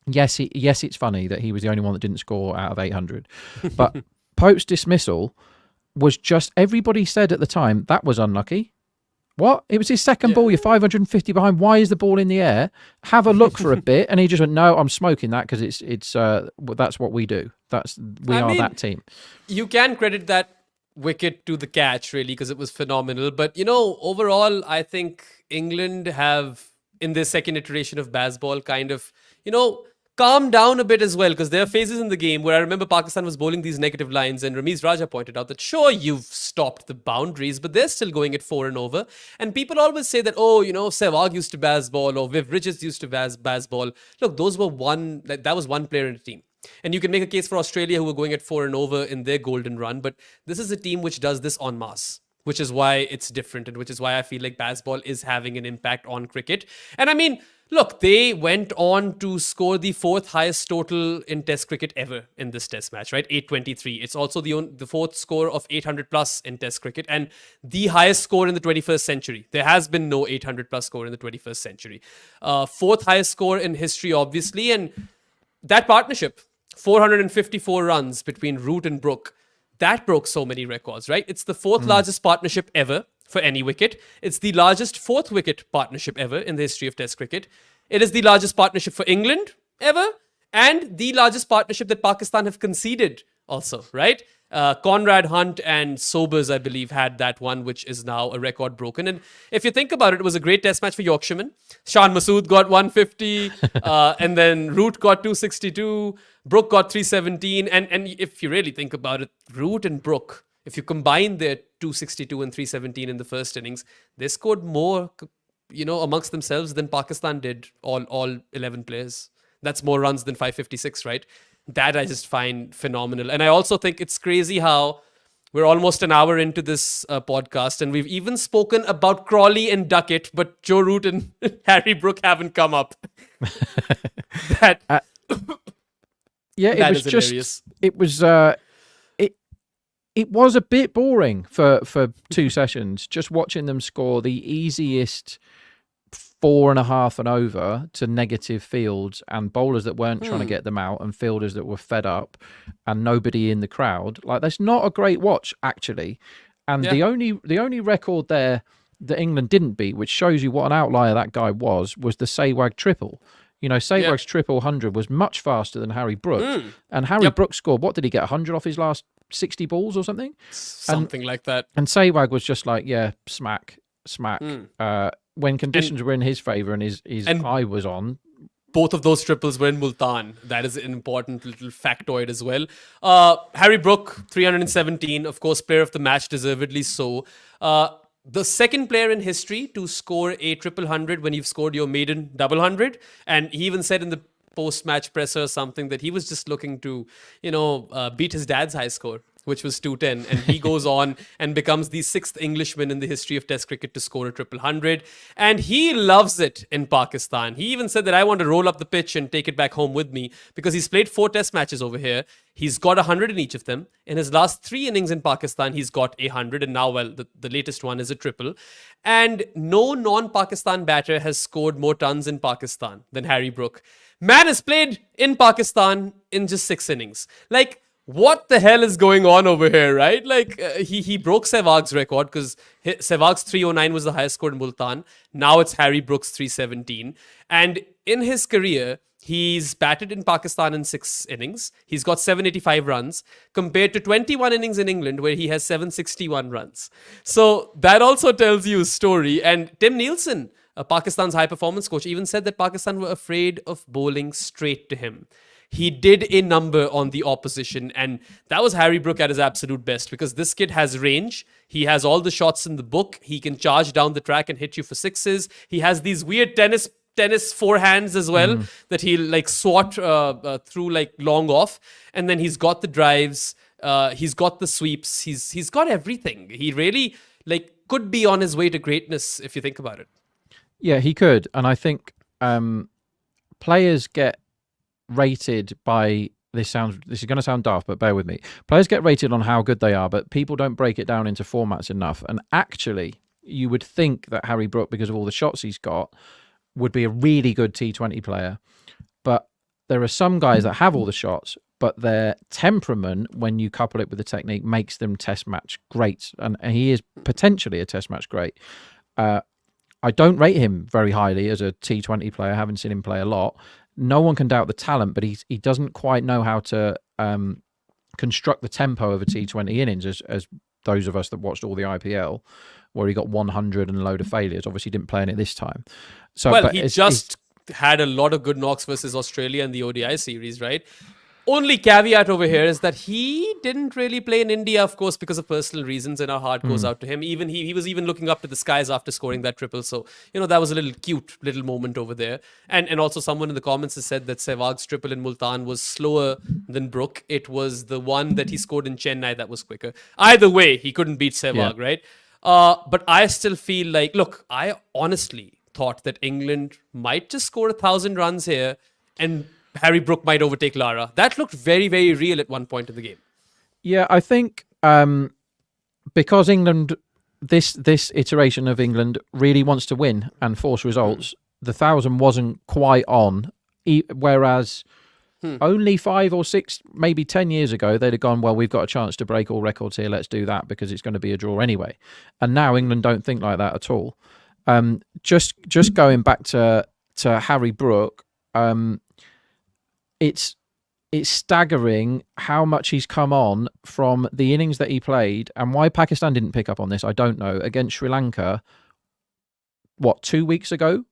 Speaker 4: yes, it's funny that he was the only one that didn't score out of 800. But Pope's dismissal was just, everybody said at the time, that was unlucky. What? It was his second ball. You're 550 behind. Why is the ball in the air? Have a look for a bit. And he just went, no, I'm smoking that because it's that's what we do. We are that team.
Speaker 3: You can credit that wicket to the catch, really, because it was phenomenal. But, overall, I think England have, in this second iteration of baseball, kind of, calm down a bit as well, because there are phases in the game where I remember Pakistan was bowling these negative lines, and Ramiz Raja pointed out that sure, you've stopped the boundaries, but they're still going at 4 and over. And people always say that, Sehwag used to baseball, or Viv Richards used to baseball. Look, that was one player in a team. And you can make a case for Australia, who were going at 4 and over in their golden run, but this is a team which does this en masse, which is why it's different, and which is why I feel like baseball is having an impact on cricket. And I mean, look, they went on to score the 4th highest total in Test cricket ever in this Test match, right? 823. It's also the 4th score of 800 plus in Test cricket, and the highest score in the 21st century. There has been no 800 plus score in the 21st century. 4th highest score in history, obviously, and that partnership, 454 runs between Root and Brook, that broke so many records, right? It's the 4th largest partnership ever for any wicket. It's the largest 4th wicket partnership ever in the history of Test cricket. It is the largest partnership for England ever, and the largest partnership that Pakistan have conceded also, right? Conrad Hunt and Sobers, I believe, had that one, which is now a record broken. And if you think about it, it was a great Test match for Yorkshiremen. Shan Masood got 150, and then Root got 262, Brook got 317. And if you really think about it, Root and Brook, if you combine their 262 and 317 in the first innings, they scored more, amongst themselves than Pakistan did, all 11 players. That's more runs than 556, right? That I just find phenomenal. And I also think it's crazy how we're almost an hour into this podcast, and we've even spoken about Crawley and Duckett, but Joe Root and Harry Brook haven't come up. It was just hilarious.
Speaker 4: It was a bit boring for 2 sessions, just watching them score the easiest 4.5 and over to negative fields, and bowlers that weren't trying to get them out, and fielders that were fed up, and nobody in the crowd. Like, that's not a great watch, actually. And the only record there that England didn't beat, which shows you what an outlier that guy was the Sehwag triple. Sehwag's triple 100 was much faster than Harry Brook. And Harry Brook scored, what did he get, 100 off his last 60 balls or something?
Speaker 3: Something like that.
Speaker 4: And Sehwag was just like, smack. When conditions were in his favour and his eye was on.
Speaker 3: Both of those triples were in Multan. That is an important little factoid as well. Harry Brook, 317, of course, player of the match, deservedly so. The second player in history to score a triple 100 when you've scored your maiden double 100. And he even said in the post-match presser or something that he was just looking to, beat his dad's high score, which was 210. And he goes on and becomes the 6th Englishman in the history of Test cricket to score a triple 100. And he loves it in Pakistan. He even said that I want to roll up the pitch and take it back home with me, because he's played 4 Test matches over here. He's got 100 in each of them. In his last 3 innings in Pakistan, he's got 100. And now, the latest one is a triple. And no non-Pakistan batter has scored more tons in Pakistan than Harry Brook. Man has played in Pakistan in just 6 innings. Like, what the hell is going on over here, right? Like, he broke Sehwag's record because Sehwag's 309 was the highest score in Multan. Now it's Harry Brook's 317. And in his career, he's batted in Pakistan in 6 innings. He's got 785 runs compared to 21 innings in England where he has 761 runs. So that also tells you a story. And Tim Nielsen, Pakistan's high performance coach, even said that Pakistan were afraid of bowling straight to him. He did a number on the opposition, and that was Harry Brook at his absolute best because this kid has range. He has all the shots in the book. He can charge down the track and hit you for sixes. He has these weird tennis forehands as well that he'll like swat through like long off, and then he's got the drives. He's got the sweeps. He's got everything. He really like could be on his way to greatness if you think about it.
Speaker 4: Yeah, he could, and I think players get rated by this is going to sound daft, but bear with me. Players get rated on how good they are, but people don't break it down into formats enough. And actually, you would think that Harry Brook, because of all the shots he's got, would be a really good T20 player. But there are some guys that have all the shots, but their temperament, when you couple it with the technique, makes them test match great. And he is potentially a test match great. I don't rate him very highly as a T20 player. I haven't seen him play a lot. No one can doubt the talent, but he doesn't quite know how to construct the tempo of a T20 innings as those of us that watched all the IPL, where he got 100 and a load of failures. Obviously, he didn't play in it this time. So,
Speaker 3: well, he just had a lot of good knocks versus Australia in the ODI series, right? Only caveat over here is that he didn't really play in India, of course, because of personal reasons, and our heart goes out to him. Even he was even looking up to the skies after scoring that triple. So, that was a little cute little moment over there. And also someone in the comments has said that Sehwag's triple in Multan was slower than Brook. It was the one that he scored in Chennai that was quicker. Either way, he couldn't beat Sehwag, right? But I still feel like, look, I honestly thought that England might just score 1,000 runs here and Harry Brook might overtake Lara. That looked very, very real at one point in the game.
Speaker 4: Yeah, I think because England, this iteration of England really wants to win and force results, the 1,000 wasn't quite on. Whereas only 5 or 6, maybe 10 years ago, they'd have gone, well, we've got a chance to break all records here. Let's do that because it's going to be a draw anyway. And now England don't think like that at all. Just going back to Harry Brook, it's staggering how much he's come on from the innings that he played, and why Pakistan didn't pick up on this, I don't know, against Sri Lanka, 2 weeks ago,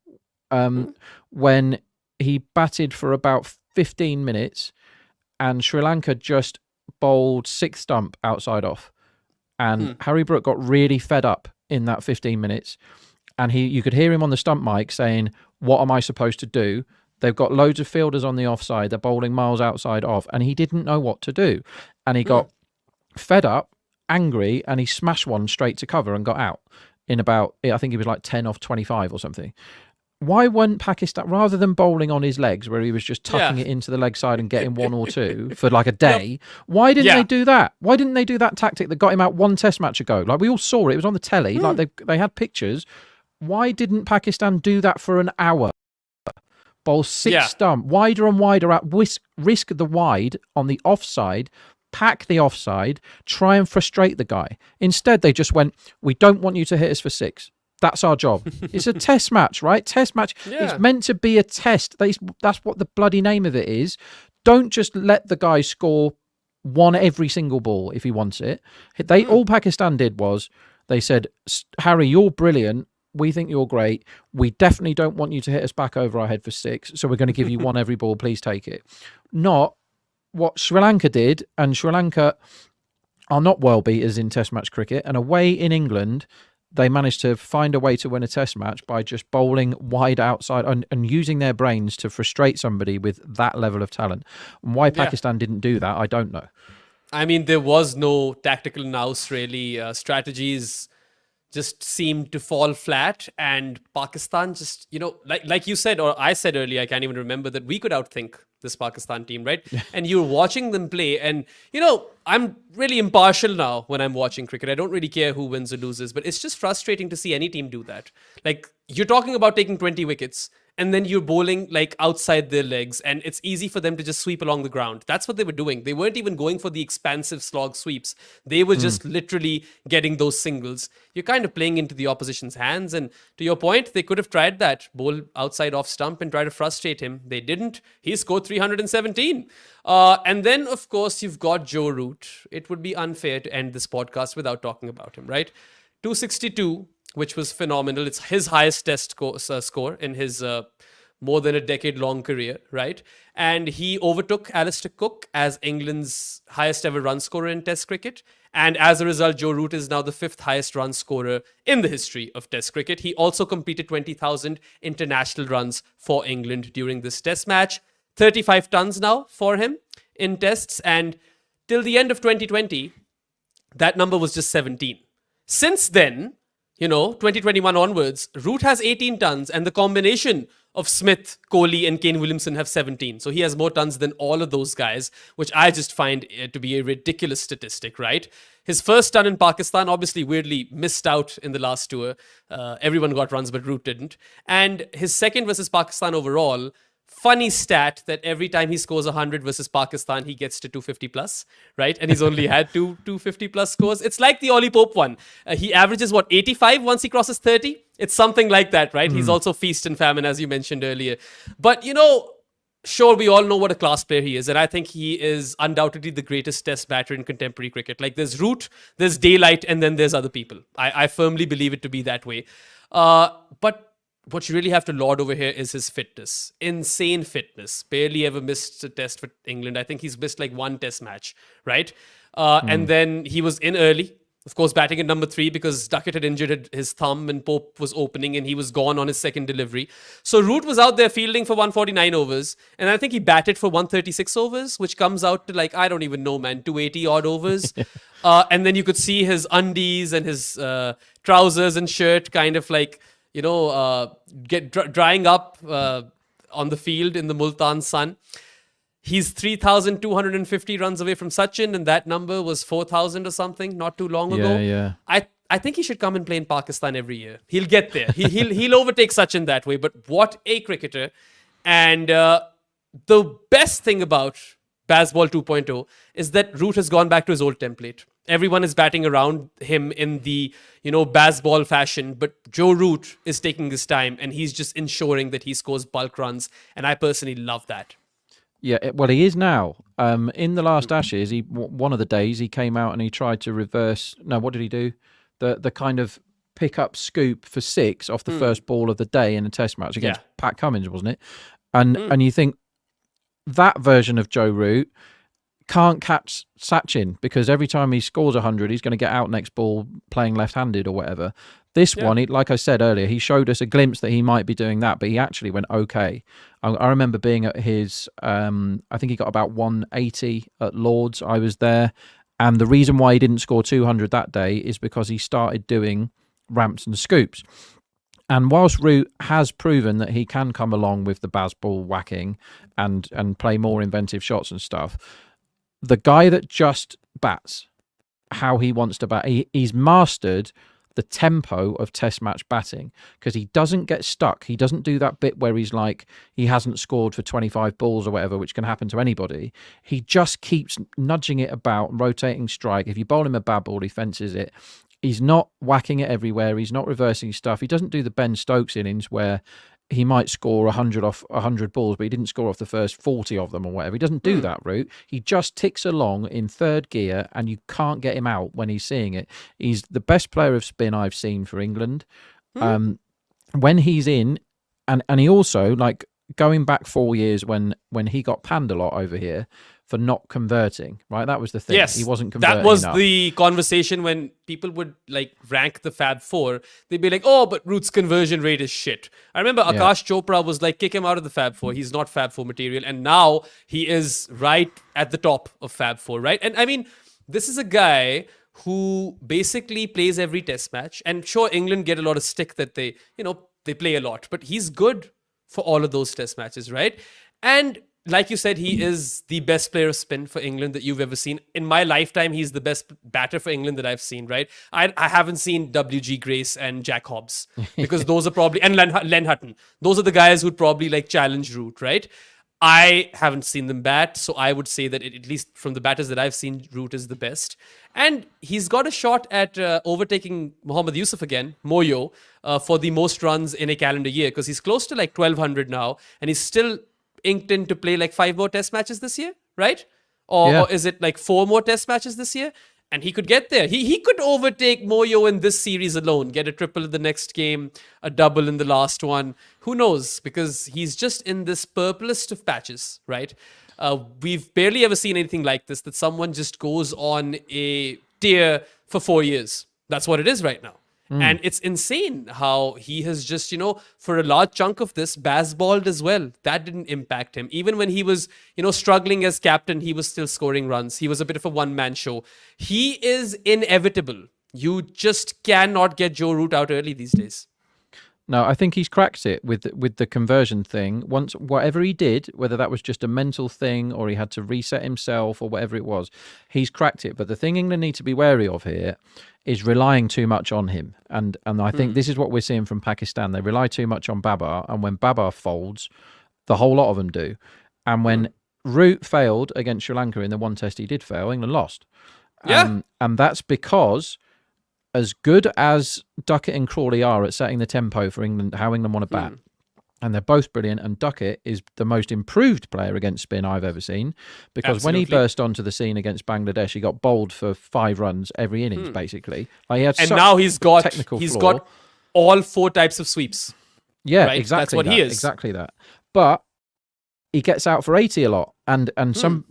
Speaker 4: when he batted for about 15 minutes and Sri Lanka just bowled 6 stump outside off. And Harry Brook got really fed up in that 15 minutes. And you could hear him on the stump mic saying, what am I supposed to do? They've got loads of fielders on the offside. They're bowling miles outside off. And he didn't know what to do. And he got fed up, angry, and he smashed one straight to cover and got out in about, I think he was like 10 off 25 or something. Why weren't Pakistan, rather than bowling on his legs where he was just tucking it into the leg side and getting 1 or 2 for like a day, why didn't they do that? Why didn't they do that tactic that got him out 1 test match ago? Like we all saw it. It was on the telly. Like they had pictures. Why didn't Pakistan do that for an hour? Bowl 6 stump, wider and wider out, risk the wide on the offside, pack the offside, try and frustrate the guy. Instead, they just went, we don't want you to hit us for 6. That's our job. It's a test match, right? Test match. It's meant to be a test. That's what the bloody name of it is. Don't just let the guy score 1 every single ball if he wants it. All Pakistan did was they said, Harry, you're brilliant. We think you're great. We definitely don't want you to hit us back over our head for 6. So we're going to give you 1 every ball. Please take it. Not what Sri Lanka did. And Sri Lanka are not world beaters in test match cricket. And away in England, they managed to find a way to win a test match by just bowling wide outside and using their brains to frustrate somebody with that level of talent. And why Pakistan didn't do that, I don't know.
Speaker 3: I mean, there was no tactical nous, really. Strategies just seemed to fall flat, and Pakistan just, like you said, or I said earlier, I can't even remember, that we could outthink this Pakistan team, right? And you're watching them play, and I'm really impartial now when I'm watching cricket. I don't really care who wins or loses, but it's just frustrating to see any team do that. Like, you're talking about taking 20 wickets and then you're bowling like outside their legs and it's easy for them to just sweep along the ground. That's what they were doing. They weren't even going for the expansive slog sweeps. They were just literally getting those singles. You're kind of playing into the opposition's hands. And to your point, they could have tried that. Bowl outside off stump and try to frustrate him. They didn't. He scored 317. And then, of course, you've got Joe Root. It would be unfair to end this podcast without talking about him, right? 262, which was phenomenal. It's his highest test score in his more than a decade-long career, right? And he overtook Alistair Cook as England's highest ever run scorer in Test cricket. And as a result, Joe Root is now the 5th highest run scorer in the history of Test cricket. He also completed 20,000 international runs for England during this Test match. 35 tons now for him in Tests. And till the end of 2020, that number was just 17. Since then, 2021 onwards, Root has 18 tons and the combination of Smith, Kohli and Kane Williamson have 17. So he has more tons than all of those guys, which I just find to be a ridiculous statistic, right? His first ton in Pakistan obviously weirdly missed out in the last tour. Everyone got runs, but Root didn't. And his second versus Pakistan overall, funny stat that every time he scores 100 versus Pakistan, he gets to 250 plus, right? And he's only had 250 plus scores. It's like the Ollie Pope one. He averages, 85 once he crosses 30? It's something like that, right? He's also feast and famine, as you mentioned earlier. But, sure, we all know what a class player he is. And I think he is undoubtedly the greatest test batter in contemporary cricket. Like, there's Root, there's daylight, and then there's other people. I firmly believe it to be that way. But what you really have to laud over here is his fitness. Insane fitness. Barely ever missed a test for England. I think he's missed like one test match, right? And then he was in early. Of course, batting at number 3 because Duckett had injured his thumb and Pope was opening and he was gone on his second delivery. So Root was out there fielding for 149 overs. And I think he batted for 136 overs, which comes out to 280 odd overs. And then you could see his undies and his trousers and shirt kind of drying up on the field in the Multan sun. He's 3,250 runs away from Sachin, and that number was 4,000 or something not too long ago.
Speaker 4: Yeah.
Speaker 3: I think he should come and play in Pakistan every year. He'll get there. He'll overtake Sachin that way. But what a cricketer! And the best thing about Bazball 2.0 is that Root has gone back to his old template. Everyone is batting around him in the, Bazball fashion, but Joe Root is taking his time and he's just ensuring that he scores bulk runs. And I personally love that.
Speaker 4: Yeah, well, he is now. In the last Ashes, one of the days he came out and he tried to reverse. No, what did he do? The kind of pick up scoop for 6 off the first ball of the day in a Test match against Pat Cummins, wasn't it? And you think that version of Joe Root can't catch Sachin because every time he scores 100, he's going to get out next ball playing left-handed or whatever. This one, like I said earlier, he showed us a glimpse that he might be doing that, but he actually went okay. I remember being at his, I think he got about 180 at Lord's. I was there. And the reason why he didn't score 200 that day is because he started doing ramps and scoops. And whilst Root has proven that he can come along with the Bazball whacking and play more inventive shots and stuff, the guy that just bats how he wants to bat, he's mastered the tempo of Test match batting because he doesn't get stuck. He doesn't do that bit where he's like, he hasn't scored for 25 balls or whatever, which can happen to anybody. He just keeps nudging it about, rotating strike. If you bowl him a bad ball, he fences it. He's not whacking it everywhere. He's not reversing stuff. He doesn't do the Ben Stokes innings where he might score 100 off 100 balls, but he didn't score off the first 40 of them or whatever. He doesn't do that route. He just ticks along in third gear and you can't get him out when he's seeing it. He's the best player of spin I've seen for England. When he's in, and he also, like, going back 4 years when he got panned a lot over here for not converting, right? That was the thing.
Speaker 3: Yes,
Speaker 4: he wasn't converting
Speaker 3: that was
Speaker 4: enough.
Speaker 3: the conversation when people would rank the Fab Four. They'd be like, "Oh, but Root's conversion rate is shit." I remember Akash Chopra was like, "Kick him out of the Fab Four. He's not Fab Four material." And now he is right at the top of Fab Four, right? And I mean, this is a guy who basically plays every Test match. And sure, England get a lot of stick that they play a lot, but he's good for all of those Test matches, right? And like you said, he is the best player of spin for England that you've ever seen. In my lifetime, he's the best batter for England that I've seen, right? I haven't seen W.G. Grace and Jack Hobbs because those are probably, and Len Hutton. Those are the guys who'd probably like challenge Root, right? I haven't seen them bat, so I would say that at least from the batters that I've seen, Root is the best. And he's got a shot at overtaking Mohammad Yusuf again, Moyo, for the most runs in a calendar year because he's close to like 1,200 now, and he's still inked in to play like 5 more test matches this year, right? Or is it like 4 more test matches this year? And he could get there. He could overtake Moyo in this series alone, get a triple in the next game, a double in the last one. Who knows? Because he's just in this purplest of patches, right? We've barely ever seen anything like this, that someone just goes on a tear for 4 years. That's what it is right now. And it's insane how he has just, for a large chunk of this, baseballed as well. That didn't impact him. Even when he was, struggling as captain, he was still scoring runs. He was a bit of a one-man show. He is inevitable. You just cannot get Joe Root out early these days.
Speaker 4: No, I think he's cracked it with the conversion thing. Once, whatever he did, whether that was just a mental thing or he had to reset himself or whatever it was, he's cracked it. But the thing England need to be wary of here is relying too much on him. And I think this is what we're seeing from Pakistan. They rely too much on Babar, and when Babar folds, the whole lot of them do. And when Root failed against Sri Lanka in the one test he did fail, England lost.
Speaker 3: Yeah.
Speaker 4: And that's because as good as Duckett and Crawley are at setting the tempo for England, how England want to bat, and they're both brilliant, and Duckett is the most improved player against spin I've ever seen, because when he burst onto the scene against Bangladesh, he got bowled for 5 runs every innings, basically. Like, he had
Speaker 3: and now he's got
Speaker 4: flaw.
Speaker 3: got all 4 types of sweeps.
Speaker 4: Yeah,
Speaker 3: right?
Speaker 4: exactly.
Speaker 3: That's what he is.
Speaker 4: Exactly that. But he gets out for 80 a lot, and some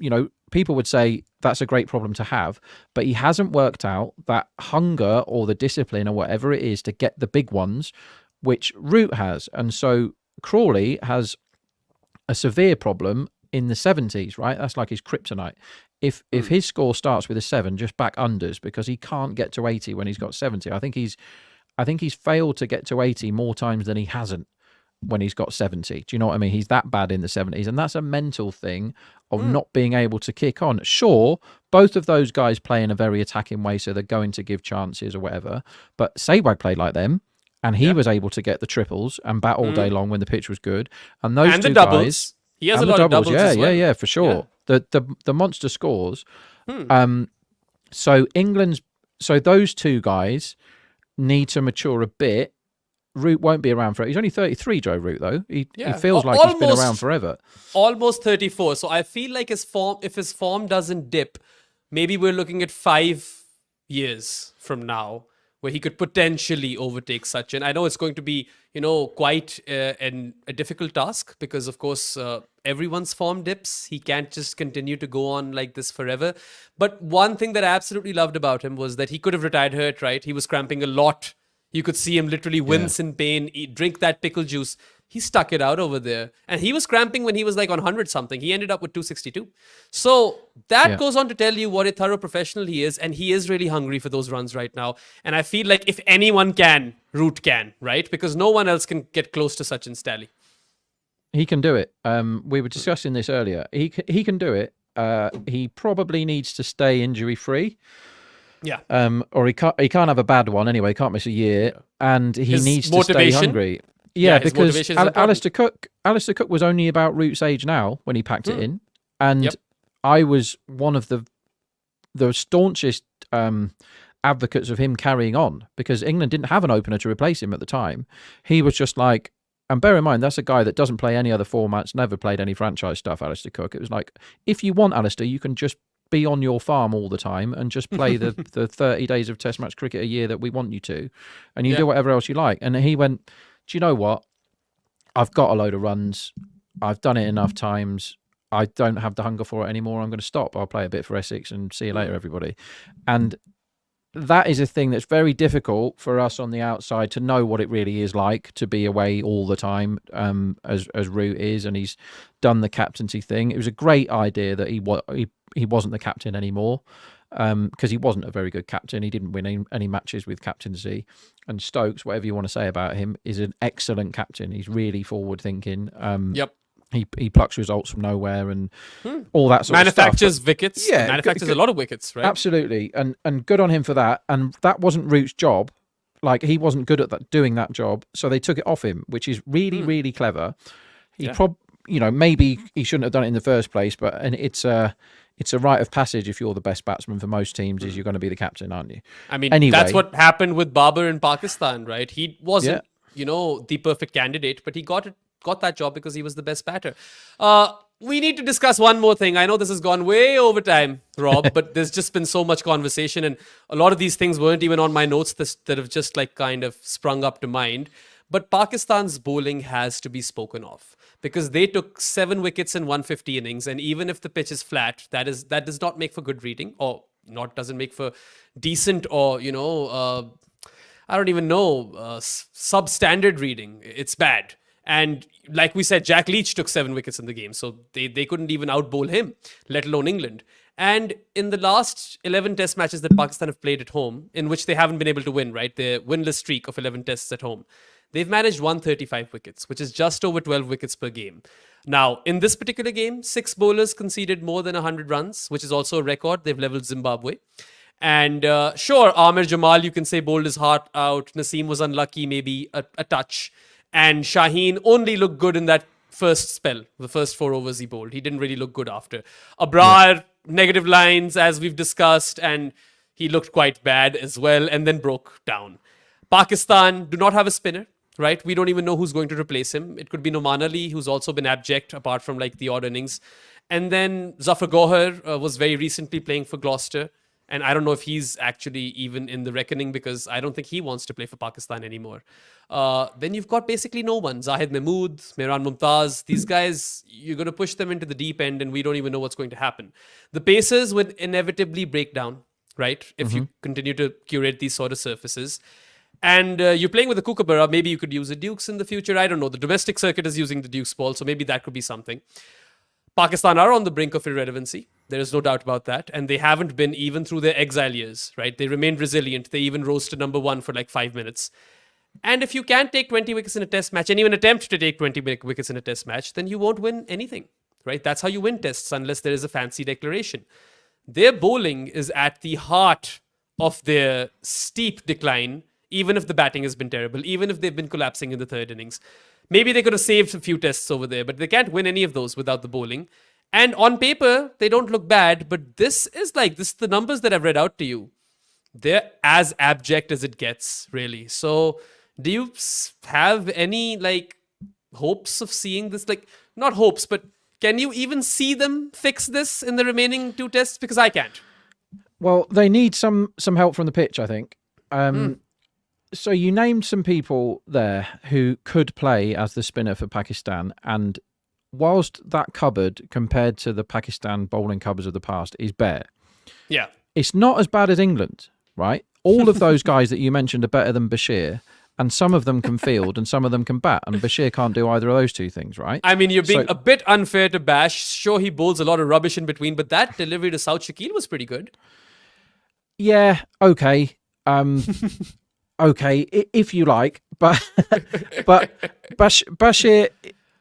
Speaker 4: people would say that's a great problem to have, but he hasn't worked out that hunger or the discipline or whatever it is to get the big ones, which Root has. And so Crawley has a severe problem in the 70s, right? That's like his kryptonite. If his score starts with a 7, just back unders, because he can't get to 80 when he's got 70. I think he's failed to get to 80 more times than he hasn't when he's got 70. Do you know what I mean? He's that bad in the 70s, and that's a mental thing of not being able to kick on. Sure, both of those guys play in a very attacking way, so they're going to give chances or whatever, but Sehwag played like them, and he was able to get the triples and bat all day long when the pitch was good. And those
Speaker 3: and
Speaker 4: two
Speaker 3: the doubles.
Speaker 4: Guys,
Speaker 3: he has a lot of doubles as well.
Speaker 4: Yeah, for sure. Yeah. The monster scores. So those two guys need to mature a bit. Root won't be around for it. He's only 33, Joe Root, though. He feels like he's been around forever.
Speaker 3: Almost 34. So I feel like if his form doesn't dip, maybe we're looking at 5 years from now where he could potentially overtake Sachin. I know it's going to be, quite a difficult task because, of course, everyone's form dips. He can't just continue to go on like this forever. But one thing that I absolutely loved about him was that he could have retired hurt, right? He was cramping a lot. You could see him literally wince in pain, drink that pickle juice. He stuck it out over there. And he was cramping when he was like on 100-something. He ended up with 262. So that goes on to tell you what a thorough professional he is. And he is really hungry for those runs right now. And I feel like if anyone can, Root can, right? Because no one else can get close to Sachin's tally.
Speaker 4: He can do it. We were discussing this earlier. He can do it. He probably needs to stay injury-free.
Speaker 3: Yeah.
Speaker 4: Or he can't have a bad one anyway. He can't miss a year, and he needs to stay hungry. Yeah, because Alistair Cook was only about Root's age now when he packed it in, and I was one of the staunchest advocates of him carrying on because England didn't have an opener to replace him at the time. He was just like, and bear in mind that's a guy that doesn't play any other formats, never played any franchise stuff. Alistair Cook. It was like, if you want Alistair, you can just be on your farm all the time and just play the 30 days of test match cricket a year that we want you to, and you do whatever else you like. And he went, do you know what? I've got a load of runs. I've done it enough times. I don't have the hunger for it anymore. I'm going to stop. I'll play a bit for Essex and see you later, everybody. And that is a thing that's very difficult for us on the outside to know what it really is like to be away all the time, as Root is, and he's done the captaincy thing. It was a great idea that he wasn't the captain anymore, because he wasn't a very good captain. He didn't win any matches with captaincy. And Stokes, whatever you want to say about him, is an excellent captain. He's really forward thinking. He plucks results from nowhere and all that sort of stuff.
Speaker 3: Manufactures wickets. Yeah, manufactures a lot of wickets, right?
Speaker 4: Absolutely, and good on him for that. And that wasn't Root's job. Like, he wasn't good at doing that job, so they took it off him, which is really, really clever. Maybe he shouldn't have done it in the first place, but it's a rite of passage if you're the best batsman for most teams, is you're going to be the captain, aren't you?
Speaker 3: I mean, that's what happened with Babar in Pakistan, right? He wasn't, the perfect candidate, but he got that job because he was the best batter. We need to discuss one more thing. I know this has gone way over time, Rob, but there's just been so much conversation, and a lot of these things weren't even on my notes that have just like kind of sprung up to mind. But Pakistan's bowling has to be spoken of, because they took 7 wickets in 150 innings, and even if the pitch is flat, that does not make for good reading, or doesn't make for decent, or I don't even know, substandard reading. It's bad. And like we said, Jack Leach took 7 wickets in the game, so they couldn't even outbowl him, let alone England. And in the last 11 test matches that Pakistan have played at home, in which they haven't been able to win, right, the winless streak of 11 tests at home, they've managed 135 wickets, which is just over 12 wickets per game. Now, in this particular game, 6 bowlers conceded more than 100 runs, which is also a record. They've leveled Zimbabwe. And sure, Amir Jamal, you can say, bowled his heart out. Naseem was unlucky, maybe a touch. And Shaheen only looked good in that first spell, the first 4 overs he bowled. He didn't really look good after. Abrar, negative lines, as we've discussed, and he looked quite bad as well, and then broke down. Pakistan do not have a spinner, right? We don't even know who's going to replace him. It could be Noman Ali, who's also been abject, apart from like the odd innings. And then Zafar Gohar was very recently playing for Gloucester. And I don't know if he's actually even in the reckoning, because I don't think he wants to play for Pakistan anymore. Then you've got basically no one. Zahid Mahmood, Mehran Mumtaz. These guys, you're going to push them into the deep end, and we don't even know what's going to happen. The Pacers would inevitably break down, right? If you continue to curate these sort of surfaces. And you're playing with a Kookaburra. Maybe you could use a Dukes in the future. I don't know. The domestic circuit is using the Dukes ball, so maybe that could be something. Pakistan are on the brink of irrelevancy. There is no doubt about that. And they haven't been even through their exile years, right? They remained resilient. They even rose to number 1 for like 5 minutes. And if you can't take 20 wickets in a test match, and even attempt to take 20 wickets in a test match, then you won't win anything, right? That's how you win tests, unless there is a fancy declaration. Their bowling is at the heart of their steep decline, even if the batting has been terrible, even if they've been collapsing in the third innings. Maybe they could have saved a few tests over there, but they can't win any of those without the bowling. And on paper, they don't look bad, but this is the numbers that I've read out to you, they're as abject as it gets, really. So do you have any like hopes of seeing this? Like, not hopes, but can you even see them fix this in the remaining 2 tests? Because I can't.
Speaker 4: Well, they need some help from the pitch, I think. So you named some people there who could play as the spinner for Pakistan, and whilst that cupboard, compared to the Pakistan bowling cupboards of the past, is bare, it's not as bad as England, right? All of those guys that you mentioned are better than Bashir, and some of them can field and some of them can bat, and Bashir can't do either of those 2 things, right?
Speaker 3: I mean, you're being a bit unfair to Bash. Sure, he bowls a lot of rubbish in between, but that delivery to South Shakil was pretty good.
Speaker 4: Yeah, okay. Okay, if you like, but Bashir,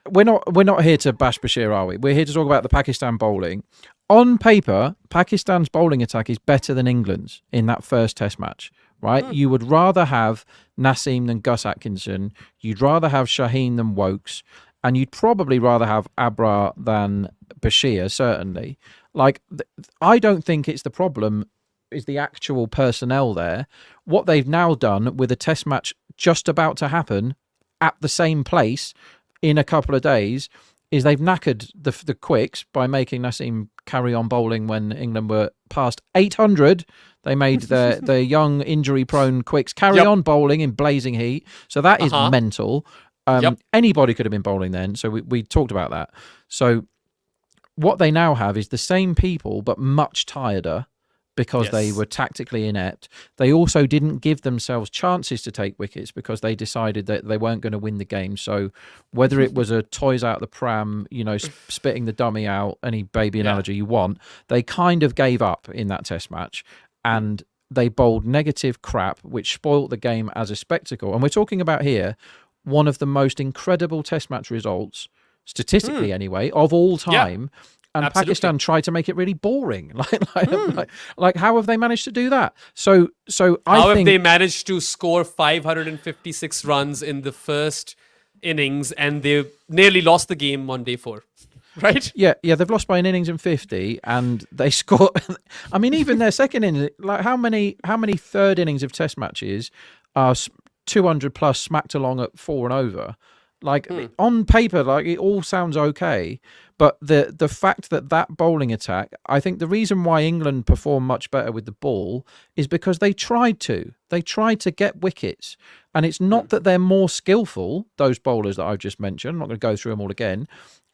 Speaker 4: we're not here to bash Bashir, are we? We're here to talk about the Pakistan bowling. On paper, Pakistan's bowling attack is better than England's in that first test match, right? You would rather have Naseem than Gus Atkinson. You'd rather have Shaheen than Wokes, and you'd probably rather have Abrar than Bashir, certainly. Like, I don't think it's the problem is the actual personnel there. What they've now done with a test match just about to happen at the same place in a couple of days is they've knackered the quicks by making Naseem carry on bowling when England were past 800. They made their young injury-prone quicks carry on bowling in blazing heat. So that is mental. Anybody could have been bowling then. So we talked about that. So what they now have is the same people, but much tireder, because they were tactically inept. They also didn't give themselves chances to take wickets because they decided that they weren't going to win the game. So whether it was a toys out the pram, spitting the dummy out, any baby analogy you want, they kind of gave up in that test match, and they bowled negative crap, which spoilt the game as a spectacle. And we're talking about here one of the most incredible test match results statistically anyway, of all time. Yeah. And
Speaker 3: Absolutely.
Speaker 4: Pakistan tried to make it really boring. Like, how have they managed to do that? So
Speaker 3: how have they managed to score 556 runs in the first innings, and they nearly lost the game on day 4, right?
Speaker 4: Yeah, they've lost by an innings and 50, and they score. I mean, even their second innings, like how many third innings of Test matches are 200 plus smacked along at 4 and over? Like on paper, like it all sounds okay, but the fact that bowling attack, I think the reason why England perform much better with the ball is because they tried to get wickets, and it's not that they're more skillful. Those bowlers that I've just mentioned, I'm not going to go through them all again.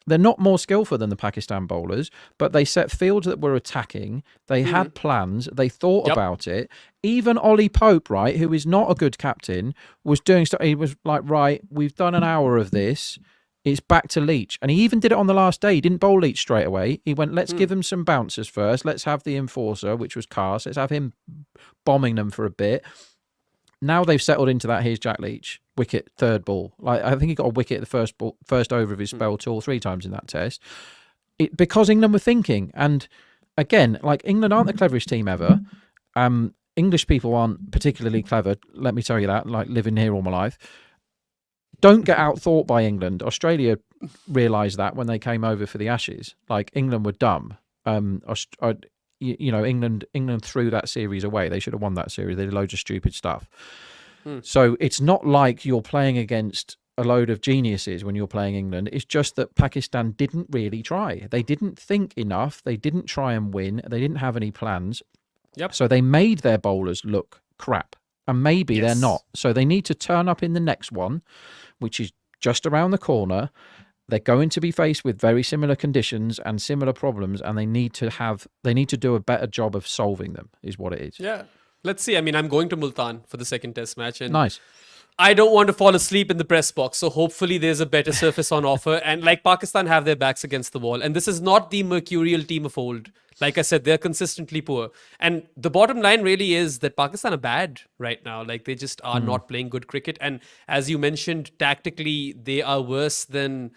Speaker 4: They're not more skillful than the Pakistan bowlers, but they set fields that were attacking. They had plans. They thought about it. Even Ollie Pope, right, who is not a good captain, was doing stuff. He was like, right, we've done an hour of this. It's back to Leach. And he even did it on the last day. He didn't bowl Leach straight away. He went, let's give them some bouncers first. Let's have the enforcer, which was Cast. Let's have him bombing them for a bit. Now they've settled into that. Here's Jack Leach, wicket, third ball. Like I think he got a wicket at the first over of his spell 2 or 3 times in that test. Because England were thinking. And again, like England aren't the cleverest team ever. English people aren't particularly clever. Let me tell you that. Like living here all my life. Don't get out-thought by England. Australia realised that when they came over for the Ashes. Like England were dumb. England threw that series away. They should have won that series. They did loads of stupid stuff. So it's not like you're playing against a load of geniuses when you're playing England. It's just that Pakistan didn't really try. They didn't think enough. They didn't try and win. They didn't have any plans.
Speaker 3: Yep.
Speaker 4: So they made their bowlers look crap. And maybe they're not. So they need to turn up in the next one, which is just around the corner. They're going to be faced with very similar conditions and similar problems, and they need to do a better job of solving them, is what it is.
Speaker 3: Yeah. Let's see. I mean, I'm going to Multan for the second Test match. And
Speaker 4: nice.
Speaker 3: I don't want to fall asleep in the press box, so hopefully there's a better surface on offer. And like Pakistan have their backs against the wall. And this is not the mercurial team of old. Like I said, they're consistently poor. And the bottom line really is that Pakistan are bad right now. Like they just are not playing good cricket. And as you mentioned, tactically, they are worse than,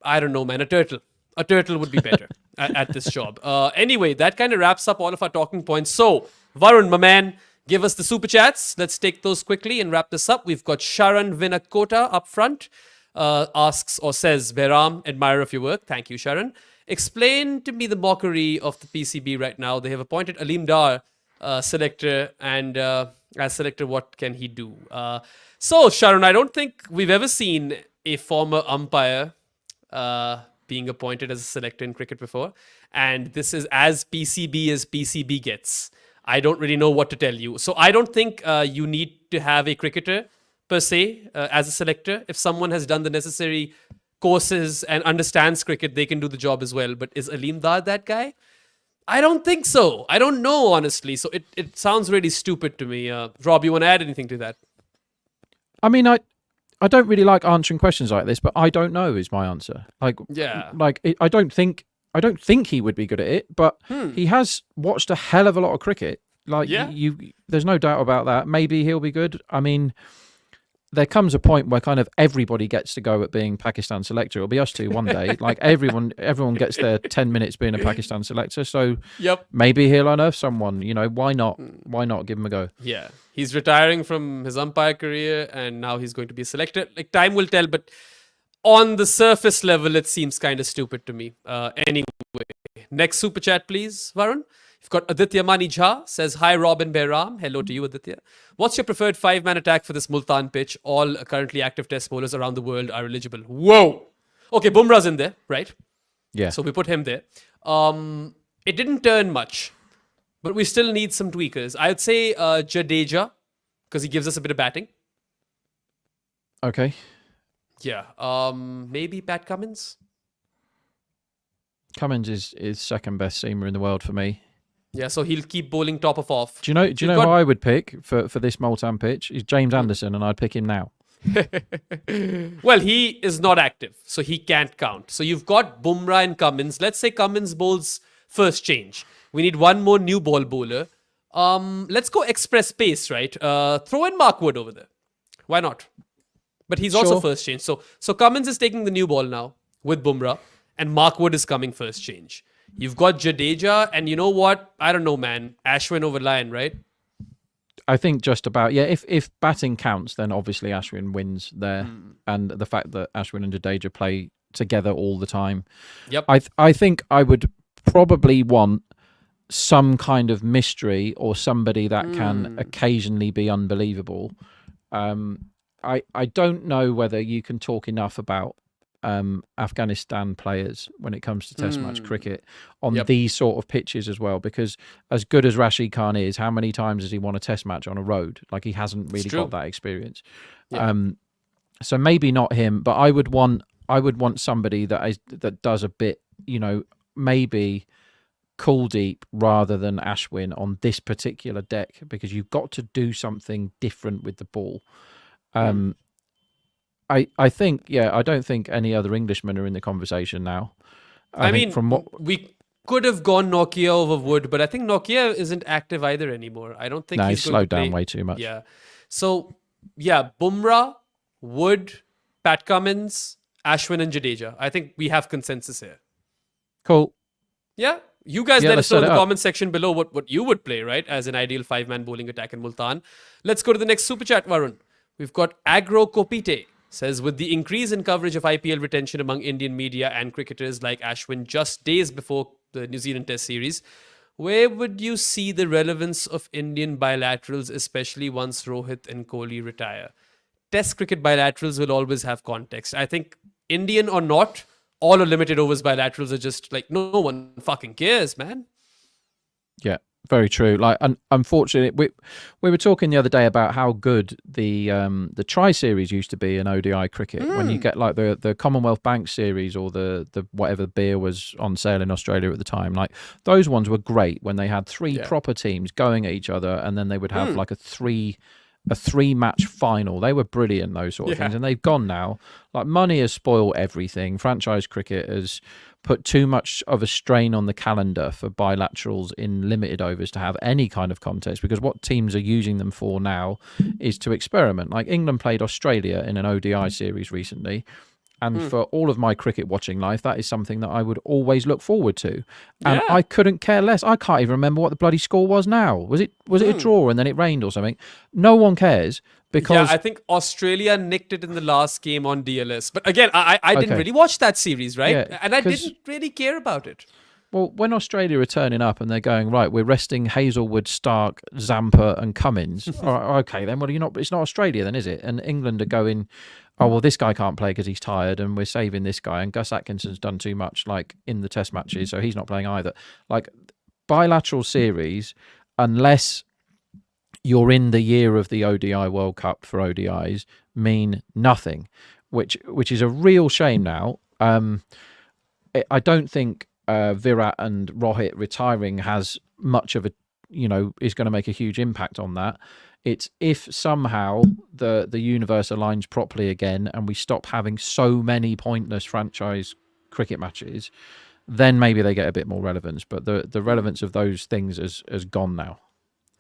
Speaker 3: I don't know, man, a turtle. A turtle would be better at this job. Anyway, that kind of wraps up all of our talking points. So, Varun, my man, give us the super chats. Let's take those quickly and wrap this up. We've got Sharon Vinakota up front. Asks or says, Behram, admirer of your work. Thank you, Sharon. Explain to me the mockery of the PCB right now. They have appointed Aleem Dar selector, and as selector, what can he do? So, Sharon, I don't think we've ever seen a former umpire being appointed as a selector in cricket before. And this is as PCB gets. I don't really know what to tell you. So I don't think you need to have a cricketer per se as a selector. If someone has done the necessary courses and understands cricket, they can do the job as well. But is Aleem Dar that guy? I don't think so. I don't know, honestly. So it sounds really stupid to me. Rob, you want to add anything to that?
Speaker 4: I mean, I don't really like answering questions like this, but I don't know is my answer. I don't think he would be good at it, but he has watched a hell of a lot of cricket. There's no doubt about that. Maybe he'll be good. I mean, there comes a point where kind of everybody gets to go at being Pakistan selector. It'll be us two one day. Like everyone gets their 10 minutes being a Pakistan selector. So maybe he'll unearth someone. You know, why not? Why not give him a go?
Speaker 3: Yeah, he's retiring from his umpire career, and now he's going to be a selector. Like time will tell, but on the surface level, it seems kind of stupid to me. Anyway, next super chat, please, Varun. You've got Aditya Mani Jha says, hi, Rob and Behram. Hello to you, Aditya. What's your preferred 5-man attack for this Multan pitch? All currently active test bowlers around the world are eligible. Whoa! Okay, Bumrah's in there, right?
Speaker 4: Yeah.
Speaker 3: So we put him there. It didn't turn much, but we still need some tweakers. I would say Jadeja, because he gives us a bit of batting.
Speaker 4: Okay.
Speaker 3: Yeah. Maybe Pat Cummins?
Speaker 4: Cummins is second best seamer in the world for me.
Speaker 3: Yeah, so he'll keep bowling top of off.
Speaker 4: Do you know who I would pick for this Multan pitch? Is James Anderson, and I'd pick him now.
Speaker 3: Well, he is not active, so he can't count. So you've got Bumrah and Cummins. Let's say Cummins bowls first change. We need one more new ball bowler. Let's go express pace, right? Throw in Mark Wood over there. Why not? But he's also first change. So Cummins is taking the new ball now. with Bumrah, and Mark Wood is coming first change. You've got Jadeja, and you know what? I don't know, man. Ashwin over Lyon, right?
Speaker 4: I think just about, yeah. If batting counts, then obviously Ashwin wins there, and the fact that Ashwin and Jadeja play together all the time.
Speaker 3: Yep.
Speaker 4: I think I would probably want some kind of mystery or somebody that can occasionally be unbelievable. I don't know whether you can talk enough about Afghanistan players when it comes to Test match cricket on these sort of pitches as well, because as good as Rashid Khan is, how many times has he won a Test match on a road? Like, he hasn't really got that experience. So maybe not him, but I would want somebody that does a bit, maybe Kuldeep rather than Ashwin on this particular deck, because you've got to do something different with the ball. I think, I don't think any other Englishmen are in the conversation now.
Speaker 3: I mean, we could have gone Nokia over Wood, but I think Nokia isn't active either anymore. I don't think he's
Speaker 4: slowed down way too much.
Speaker 3: Yeah. So, Bumrah, Wood, Pat Cummins, Ashwin and Jadeja. I think we have consensus here.
Speaker 4: Cool.
Speaker 3: Yeah. You guys let us know in the comment section below what you would play, right, as an ideal 5-man bowling attack in Multan. Let's go to the next super chat, Varun. We've got Agro Kopite. Says, with the increase in coverage of IPL retention among Indian media and cricketers like Ashwin just days before the New Zealand Test series, where would you see the relevance of Indian bilaterals, especially once Rohit and Kohli retire? Test cricket bilaterals will always have context. I think Indian or not, all or limited overs bilaterals are just like, no one fucking cares, man.
Speaker 4: Yeah. Very true. Like, unfortunately, we were talking the other day about how good the Tri Series used to be in ODI cricket. When you get like the Commonwealth Bank Series or the whatever beer was on sale in Australia at the time, like those ones were great when they had three proper teams going at each other, and then they would have like a three match final. They were brilliant, those sort of things, and they've gone now. Like, money has spoiled everything. Franchise cricket has put too much of a strain on the calendar for bilaterals in limited overs to have any kind of contest, because what teams are using them for now is to experiment. Like, England played Australia in an ODI series recently, and for all of my cricket watching life, that is something that I would always look forward to. And I couldn't care less. I can't even remember what the bloody score was now. Was it a draw and then it rained or something? No one cares. Because
Speaker 3: I think Australia nicked it in the last game on DLS. But again, I didn't really watch that series, right?
Speaker 4: Yeah,
Speaker 3: and I didn't really care about it.
Speaker 4: Well, when Australia are turning up and they're going, right, we're resting Hazelwood, Stark, Zampa and Cummins. All right, okay, then, well, it's not Australia then, is it? And England are going, oh, well, this guy can't play because he's tired, and we're saving this guy. And Gus Atkinson's done too much, like, in the Test matches, so he's not playing either. Like, bilateral series, unless you're in the year of the ODI World Cup for ODIs, mean nothing, which is a real shame now. I don't think Virat and Rohit retiring has much of a, is going to make a huge impact on that. It's if somehow the universe aligns properly again and we stop having so many pointless franchise cricket matches, then maybe they get a bit more relevance. But the relevance of those things has gone now.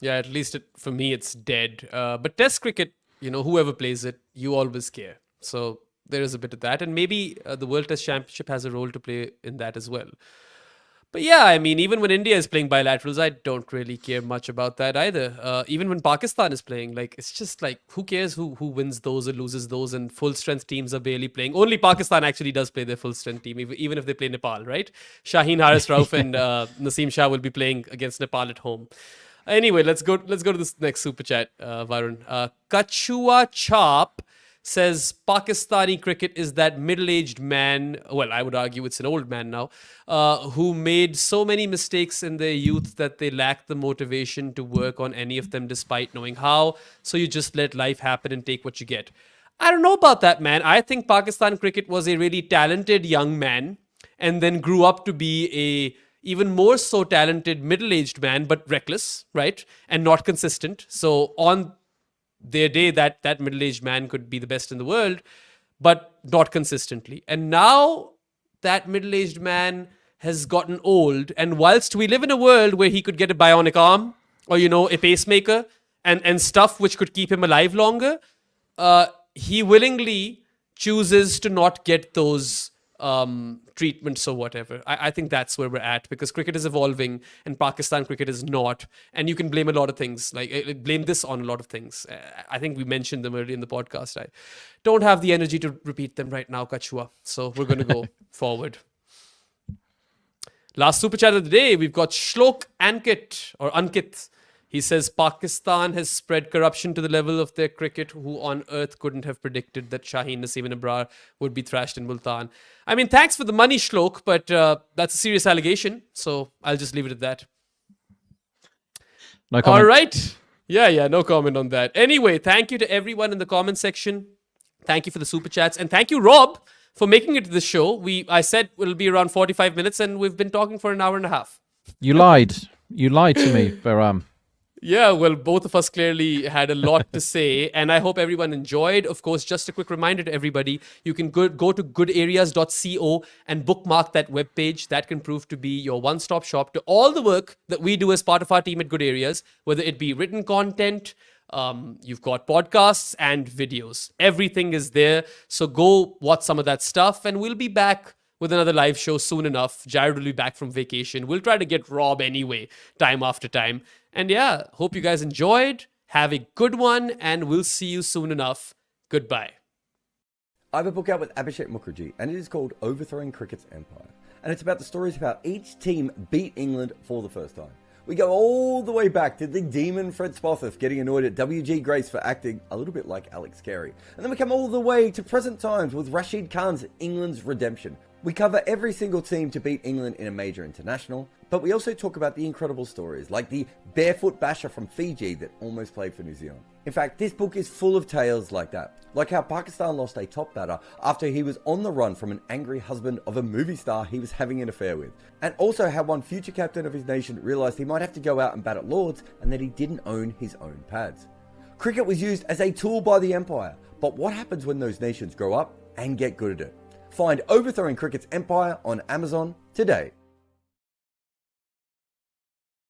Speaker 3: Yeah, at least for me, it's dead. But Test cricket, whoever plays it, you always care. So there is a bit of that. And maybe the World Test Championship has a role to play in that as well. But yeah, I mean, even when India is playing bilaterals, I don't really care much about that either. Even when Pakistan is playing, like, it's just like, who cares who wins those or loses those, and full strength teams are barely playing. Only Pakistan actually does play their full strength team, even if they play Nepal, right? Shaheen Haris Rauf and Naseem Shah will be playing against Nepal at home. Anyway, let's go to this next super chat, Varun. Kachua Chop says Pakistani cricket is that middle-aged man, well, I would argue it's an old man now, who made so many mistakes in their youth that they lack the motivation to work on any of them despite knowing how. So you just let life happen and take what you get. I don't know about that, man. I think Pakistan cricket was a really talented young man and then grew up to be a even more so talented middle-aged man, but reckless, right? And not consistent. So on their day, that middle-aged man could be the best in the world, but not consistently. And now that middle-aged man has gotten old. And whilst we live in a world where he could get a bionic arm or, a pacemaker and stuff which could keep him alive longer, he willingly chooses to not get those treatments or whatever. I think that's where we're at, because cricket is evolving and Pakistan cricket is not. And you can blame a lot of things, like blame this on a lot of things. I think we mentioned them earlier in the podcast. I don't have the energy to repeat them right now, Kachua. So we're going to go forward. Last super chat of the day, we've got Shlok Ankit. He says, Pakistan has spread corruption to the level of their cricket. Who on earth couldn't have predicted that Shaheen Naseem and Abrar would be thrashed in Multan? I mean, thanks for the money, Shlok, but that's a serious allegation. So I'll just leave it at that.
Speaker 4: No comment.
Speaker 3: All right. Yeah, no comment on that. Anyway, thank you to everyone in the comment section. Thank you for the super chats. And thank you, Rob, for making it to the show. I said it'll be around 45 minutes, and we've been talking for an hour and a half.
Speaker 4: You lied. You lied to me, Behram.
Speaker 3: Yeah, well, both of us clearly had a lot to say, and I hope everyone enjoyed. Of course, just a quick reminder to everybody, you can go to goodareas.co and bookmark that webpage. That can prove to be your one-stop shop to all the work that we do as part of our team at Good Areas, whether it be written content, you've got podcasts and videos. Everything is there, so go watch some of that stuff, and we'll be back with another live show soon enough. Jared will be back from vacation. We'll try to get Rob anyway, time after time. And yeah, hope you guys enjoyed. Have a good one, and we'll see you soon enough. Goodbye.
Speaker 2: I have a book out with Abhishek Mukherjee, and it is called Overthrowing Cricket's Empire. And it's about the stories of how each team beat England for the first time. We go all the way back to the demon Fred Spofforth getting annoyed at W.G. Grace for acting a little bit like Alex Carey. And then we come all the way to present times with Rashid Khan's England's redemption. We cover every single team to beat England in a major international, but we also talk about the incredible stories, like the barefoot basher from Fiji that almost played for New Zealand. In fact, this book is full of tales like that, like how Pakistan lost a top batter after he was on the run from an angry husband of a movie star he was having an affair with, and also how one future captain of his nation realised he might have to go out and bat at Lords and that he didn't own his own pads. Cricket was used as a tool by the empire, but what happens when those nations grow up and get good at it? Find Overthrowing Cricket's Empire on Amazon today.